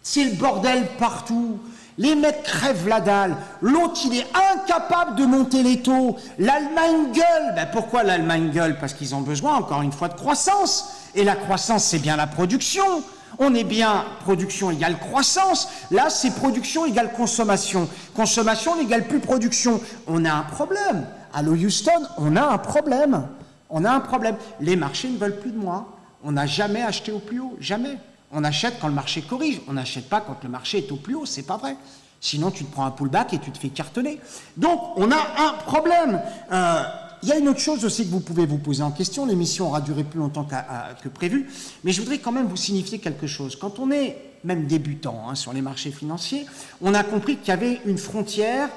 c'est le bordel partout. Les mecs crèvent la dalle. L'autre, il est incapable de monter les taux. L'Allemagne gueule. Ben pourquoi l'Allemagne gueule? Parce qu'ils ont besoin, encore une fois, de croissance. Et la croissance, c'est bien la production. On est bien production égale croissance. Là, c'est production égale consommation. Consommation n'égale plus production. On a un problème. Allô, Houston, on a un problème. On a un problème. Les marchés ne veulent plus de moi. On n'a jamais acheté au plus haut. Jamais. On achète quand le marché corrige, on n'achète pas quand le marché est au plus haut, c'est pas vrai. Sinon, tu te prends un pullback et tu te fais cartonner. Donc, on a un problème. Il y a une autre chose aussi que vous pouvez vous poser en question. L'émission aura duré plus longtemps que prévu, mais je voudrais quand même vous signifier quelque chose. Quand on est même débutant sur les marchés financiers, on a compris qu'il y avait une frontière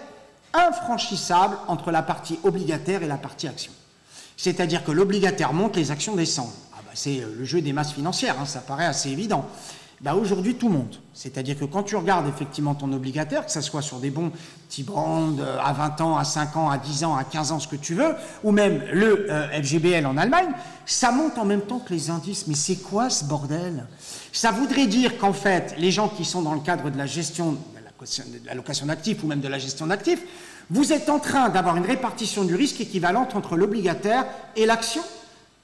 infranchissable entre la partie obligataire et la partie action. C'est-à-dire que l'obligataire monte, les actions descendent. C'est le jeu des masses financières, ça paraît assez évident. Aujourd'hui, tout monte. C'est-à-dire que quand tu regardes effectivement ton obligataire, que ce soit sur des bons T-Bond à 20 ans, à 5 ans, à 10 ans, à 15 ans, ce que tu veux, ou même le FGBL en Allemagne, ça monte en même temps que les indices. Mais c'est quoi ce bordel? Ça voudrait dire qu'en fait, les gens qui sont dans le cadre de la gestion, de la location d'actifs ou même de la gestion d'actifs, vous êtes en train d'avoir une répartition du risque équivalente entre l'obligataire et l'action.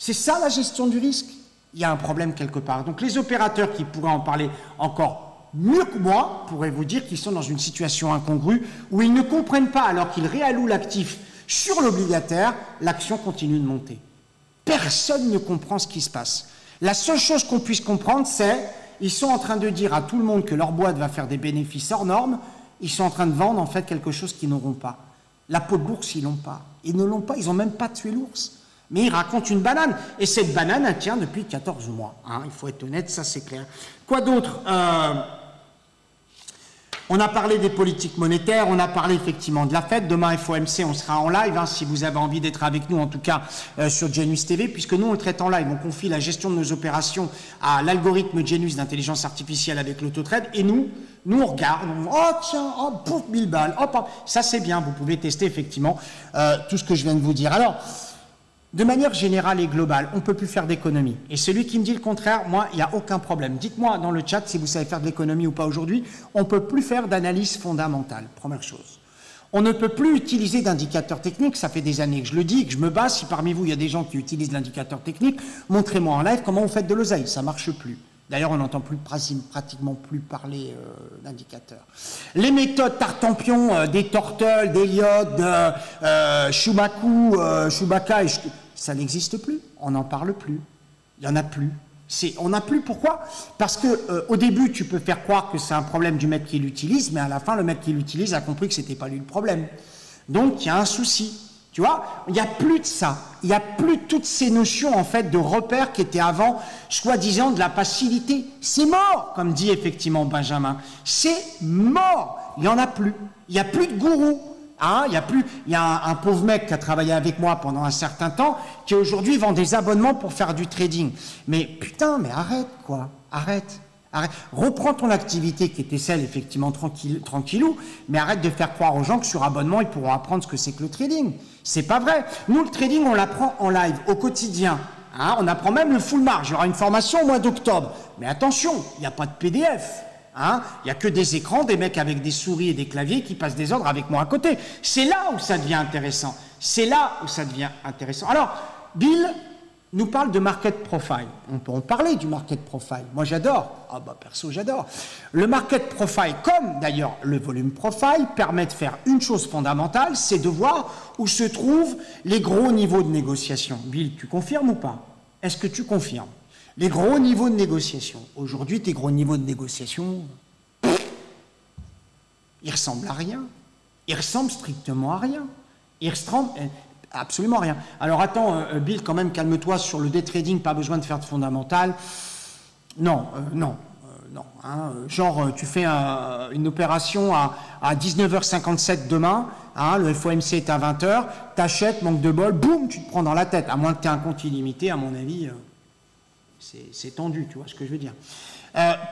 C'est ça la gestion du risque? Il y a un problème quelque part. Donc les opérateurs qui pourraient en parler encore mieux que moi pourraient vous dire qu'ils sont dans une situation incongrue où ils ne comprennent pas, alors qu'ils réallouent l'actif sur l'obligataire, l'action continue de monter. Personne ne comprend ce qui se passe. La seule chose qu'on puisse comprendre, c'est qu'ils sont en train de dire à tout le monde que leur boîte va faire des bénéfices hors normes. Ils sont en train de vendre en fait quelque chose qu'ils n'auront pas. La peau de l'ours, ils l'ont pas. Ils ne l'ont pas, ils n'ont même pas tué l'ours. Mais il raconte une banane. Et cette banane, elle tient depuis 14 mois. Il faut être honnête, ça c'est clair. Quoi d'autre? On a parlé des politiques monétaires, on a parlé effectivement de la Fed. Demain, FOMC, on sera en live, si vous avez envie d'être avec nous, en tout cas sur Genius TV, puisque nous, on le traite en live. On confie la gestion de nos opérations à l'algorithme Genius d'intelligence artificielle avec l'autotrade. Et nous, on regarde, pouf, 1000 balles, hop. Ça, c'est bien, vous pouvez tester effectivement tout ce que je viens de vous dire. Alors, de manière générale et globale, on ne peut plus faire d'économie. Et celui qui me dit le contraire, moi, il n'y a aucun problème. Dites-moi dans le chat si vous savez faire de l'économie ou pas aujourd'hui. On ne peut plus faire d'analyse fondamentale, première chose. On ne peut plus utiliser d'indicateurs techniques. Ça fait des années que je le dis, que je me bats. Si parmi vous, il y a des gens qui utilisent l'indicateur technique, montrez-moi en live comment vous faites de l'oseille. Ça ne marche plus. D'ailleurs, on n'entend plus pratiquement plus parler d'indicateurs. Les méthodes Tartampion, des Tortels, d'Eliott, Chewbacca, ça n'existe plus. On n'en parle plus. Il n'y en a plus. On n'a plus, pourquoi? Parce que au début, tu peux faire croire que c'est un problème du mec qui l'utilise, mais à la fin, le mec qui l'utilise a compris que ce n'était pas lui le problème. Donc, il y a un souci. Tu vois, il n'y a plus de ça. Il n'y a plus toutes ces notions, en fait, de repères qui étaient avant, soi-disant, de la facilité. C'est mort, comme dit effectivement Benjamin. C'est mort. Il n'y en a plus. Il n'y a plus de gourou. Hein, il y a un pauvre mec qui a travaillé avec moi pendant un certain temps, qui aujourd'hui vend des abonnements pour faire du trading. Mais putain, mais arrête, quoi. Arrête. Reprends ton activité qui était celle, effectivement, tranquillou, mais arrête de faire croire aux gens que sur abonnement, ils pourront apprendre ce que c'est que le trading. C'est pas vrai. Nous, le trading, on l'apprend en live, au quotidien. Hein, on apprend même le full marge. Il y aura une formation au mois d'octobre. Mais attention, il n'y a pas de PDF. Hein, il n'y a que des écrans, des mecs avec des souris et des claviers qui passent des ordres avec moi à côté. C'est là où ça devient intéressant. C'est là où ça devient intéressant. Alors, Bill nous parle de market profile. On peut en parler du market profile. Moi, j'adore. Ah bah perso, j'adore. Le market profile, comme d'ailleurs le volume profile, permet de faire une chose fondamentale, c'est de voir où se trouvent les gros niveaux de négociation. Bill, tu confirmes ou pas? Est-ce que tu confirmes? Les gros niveaux de négociation. Aujourd'hui, tes gros niveaux de négociation, ils ressemblent à rien. Ils ressemblent strictement à rien. Ils ressemblent absolument à rien. Alors attends, Bill, quand même, calme-toi sur le day trading, pas besoin de faire de fondamental. Non. Hein, genre, tu fais une opération à 19h57 demain, hein, le FOMC est à 20h, t'achètes, manque de bol, boum, tu te prends dans la tête. À moins que tu aies un compte illimité, à mon avis, c'est tendu, tu vois ce que je veux dire.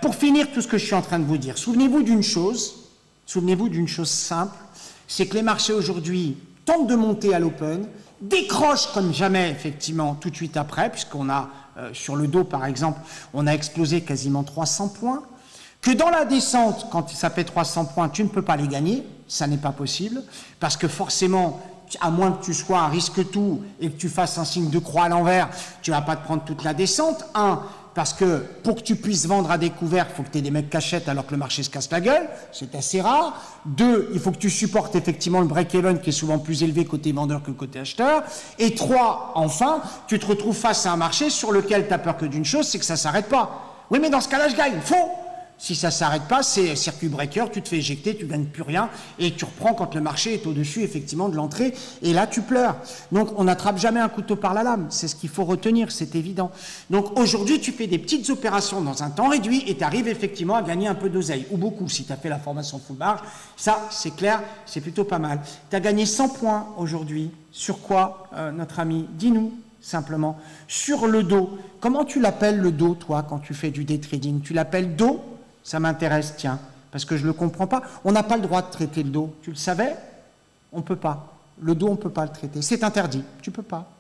Pour finir tout ce que je suis en train de vous dire, souvenez-vous d'une chose simple, c'est que les marchés aujourd'hui tentent de monter à l'open, décrochent comme jamais, effectivement, tout de suite après, puisqu'on a, sur le dos par exemple, on a explosé quasiment 300 points, que dans la descente, quand ça fait 300 points, tu ne peux pas les gagner, ça n'est pas possible, parce que forcément, à moins que tu sois un risque tout et que tu fasses un signe de croix à l'envers, tu ne vas pas te prendre toute la descente. Parce que pour que tu puisses vendre à découvert, il faut que tu aies des mecs qui achètent alors que le marché se casse la gueule, c'est assez rare. 2, il faut que tu supportes effectivement le break-even qui est souvent plus élevé côté vendeur que côté acheteur. Et 3, enfin, tu te retrouves face à un marché sur lequel tu as peur que d'une chose, c'est que ça ne s'arrête pas. Oui, mais dans ce cas-là, je gagne. Faux! Si ça ne s'arrête pas, c'est circuit breaker, tu te fais éjecter, tu ne gagnes plus rien et tu reprends quand le marché est au-dessus effectivement de l'entrée et là tu pleures. Donc on n'attrape jamais un couteau par la lame, c'est ce qu'il faut retenir, c'est évident. Donc aujourd'hui tu fais des petites opérations dans un temps réduit et tu arrives effectivement à gagner un peu d'oseille, ou beaucoup si tu as fait la formation full marge, ça c'est clair, c'est plutôt pas mal. Tu as gagné 100 points aujourd'hui, sur quoi notre ami? Dis-nous simplement, sur le dos. Comment tu l'appelles le dos toi quand tu fais du day trading? Tu l'appelles dos? Ça m'intéresse, tiens, parce que je ne le comprends pas. On n'a pas le droit de traiter le dos. Tu le savais? On ne peut pas. Le dos, on ne peut pas le traiter. C'est interdit. Tu ne peux pas.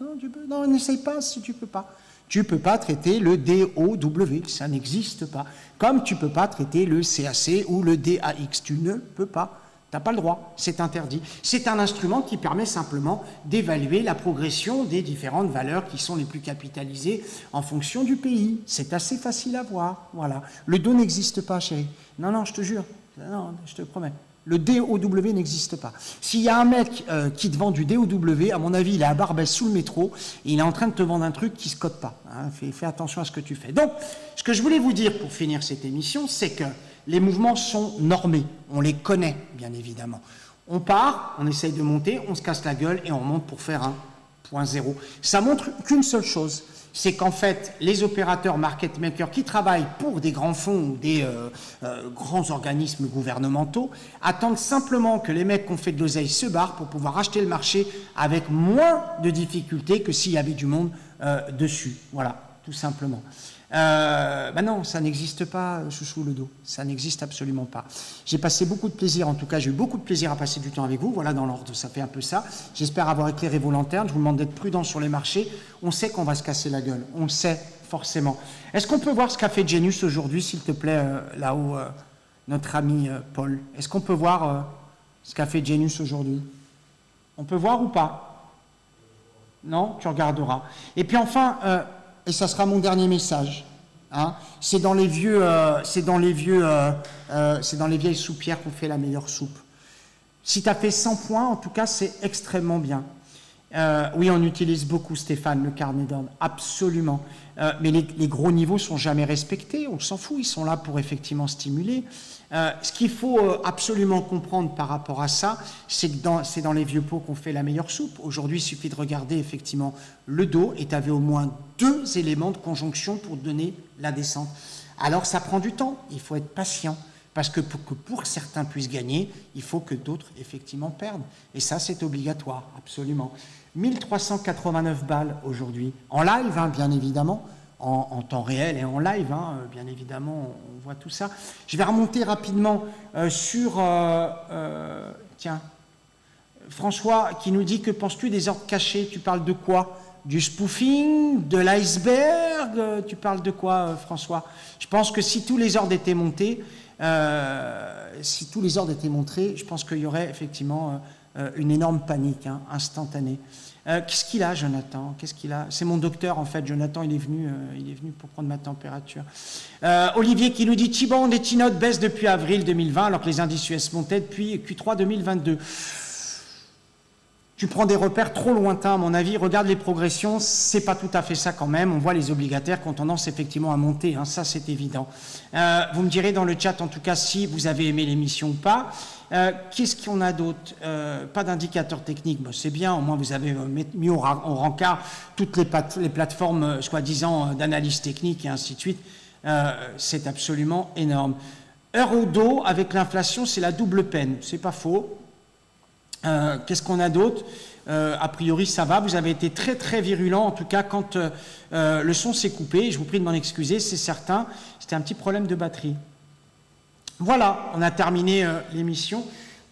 Non, n'essaye pas si tu ne peux pas. Tu ne peux pas traiter le DOW. Ça n'existe pas. Comme tu ne peux pas traiter le CAC ou le DAX. Tu ne peux pas. Tu n'as pas le droit. C'est interdit. C'est un instrument qui permet simplement d'évaluer la progression des différentes valeurs qui sont les plus capitalisées en fonction du pays. C'est assez facile à voir. Voilà. Le dos n'existe pas, chérie. Non, je te jure. Non, je te promets. Le DOW n'existe pas. S'il y a un mec qui te vend du DOW, à mon avis, il est à Barbès sous le métro et il est en train de te vendre un truc qui ne se cote pas. Hein. Fais attention à ce que tu fais. Donc, ce que je voulais vous dire pour finir cette émission, c'est que les mouvements sont normés, on les connaît bien évidemment. On part, on essaye de monter, on se casse la gueule et on monte pour faire un point zéro. Ça montre qu'une seule chose, c'est qu'en fait les opérateurs market makers qui travaillent pour des grands fonds ou des grands organismes gouvernementaux attendent simplement que les mecs qui ont fait de l'oseille se barrent pour pouvoir acheter le marché avec moins de difficultés que s'il y avait du monde dessus. Voilà, tout simplement. Non, ça n'existe pas, chouchou le dos, ça n'existe absolument pas. J'ai passé beaucoup de plaisir, en tout cas j'ai eu beaucoup de plaisir à passer du temps avec vous, voilà dans l'ordre, ça fait un peu ça. J'espère avoir éclairé vos lanternes, je vous demande d'être prudent sur les marchés, on sait qu'on va se casser la gueule, on le sait forcément. Est-ce qu'on peut voir ce qu'a fait Genius aujourd'hui, s'il te plaît, là-haut, notre ami Paul? Est-ce qu'on peut voir ce qu'a fait Genius aujourd'hui? On peut voir ou pas? Non, tu regarderas. Et puis enfin... et ça sera mon dernier message. Hein. C'est dans les vieilles soupières qu'on fait la meilleure soupe. Si tu as fait 100 points, en tout cas, c'est extrêmement bien. Oui, on utilise beaucoup, Stéphane, le carnet d'ordre, absolument. Mais les gros niveaux ne sont jamais respectés, on s'en fout, ils sont là pour effectivement stimuler. Ce qu'il faut absolument comprendre par rapport à ça, c'est que c'est dans les vieux pots qu'on fait la meilleure soupe. Aujourd'hui, il suffit de regarder effectivement le dos et tu avais au moins 2 éléments de conjonction pour donner la descente. Alors ça prend du temps, il faut être patient. Parce que pour certains puissent gagner, il faut que d'autres effectivement perdent. Et ça, c'est obligatoire, absolument. 1389 balles aujourd'hui, en live, hein, bien évidemment, en temps réel et en live, hein, bien évidemment, on voit tout ça. Je vais remonter rapidement sur... tiens, François qui nous dit, que penses-tu des ordres cachés? Tu parles de quoi? Du spoofing? De l'iceberg? Tu parles de quoi, François? Je pense que si tous les ordres étaient montés... si tous les ordres étaient montrés, je pense qu'il y aurait effectivement une énorme panique, hein, instantanée. Qu'est-ce qu'il a, Jonathan? Qu'est-ce qu'il a? C'est mon docteur, en fait. Jonathan, il est venu pour prendre ma température. Olivier qui nous dit, T-Bond et T-Note baissent depuis avril 2020, alors que les indices US montaient depuis Q3 2022. Tu prends des repères trop lointains, à mon avis. Regarde les progressions, c'est pas tout à fait ça quand même. On voit les obligataires qui ont tendance effectivement à monter, hein, ça c'est évident. Vous me direz dans le chat en tout cas si vous avez aimé l'émission ou pas. Qu'est-ce qu'on a d'autre? Pas d'indicateur technique, bon, c'est bien, au moins vous avez mis au rencard toutes les plateformes soi-disant d'analyse technique et ainsi de suite. C'est absolument énorme. Euro-dos, avec l'inflation, c'est la double peine, c'est pas faux. Qu'est-ce qu'on a d'autre? A priori, ça va. Vous avez été très, très virulent, en tout cas, quand le son s'est coupé. Je vous prie de m'en excuser, c'est certain. C'était un petit problème de batterie. Voilà, on a terminé l'émission.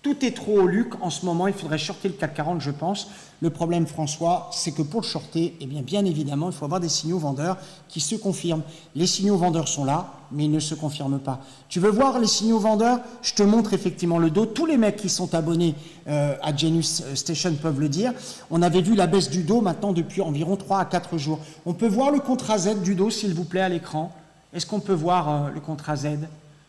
Tout est trop au luc en ce moment. Il faudrait shorter le CAC 40, je pense. Le problème, François, c'est que pour le shorter, eh bien évidemment, il faut avoir des signaux vendeurs qui se confirment. Les signaux vendeurs sont là, mais ils ne se confirment pas. Tu veux voir les signaux vendeurs? Je te montre effectivement le dos. Tous les mecs qui sont abonnés à Genius Station peuvent le dire. On avait vu la baisse du dos maintenant depuis environ 3 à 4 jours. On peut voir le contrat Z du dos, s'il vous plaît, à l'écran. Est-ce qu'on peut voir le contrat Z?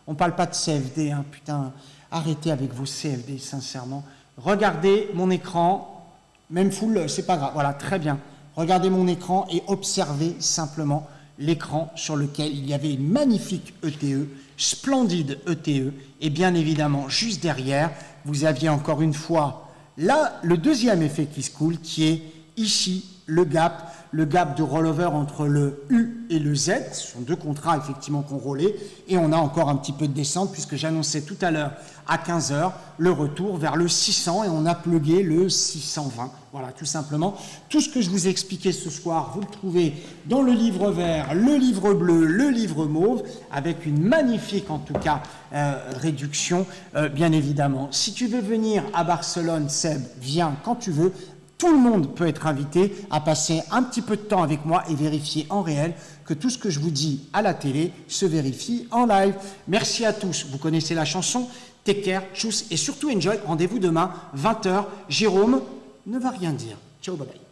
On ne parle pas de CFD, hein, putain. Arrêtez avec vos CFD, sincèrement. Regardez mon écran. Même full, c'est pas grave. Voilà, très bien. Regardez mon écran et observez simplement l'écran sur lequel il y avait une magnifique ETE, splendide ETE. Et bien évidemment, juste derrière, vous aviez encore une fois là le deuxième effet qui se coule, qui est ici le gap de rollover entre le U et le Z. Ce sont 2 contrats effectivement qu'on roulait. Et on a encore un petit peu de descente puisque j'annonçais tout à l'heure à 15h le retour vers le 600 et on a plugué le 620. Voilà, tout simplement. Tout ce que je vous ai expliqué ce soir, vous le trouvez dans le livre vert, le livre bleu, le livre mauve, avec une magnifique, en tout cas, réduction, bien évidemment. Si tu veux venir à Barcelone, Seb, viens quand tu veux. Tout le monde peut être invité à passer un petit peu de temps avec moi et vérifier en réel que tout ce que je vous dis à la télé se vérifie en live. Merci à tous. Vous connaissez la chanson. Take care, tchuss et surtout enjoy. Rendez-vous demain, 20h. Jérôme ne va rien dire. Ciao, bye bye.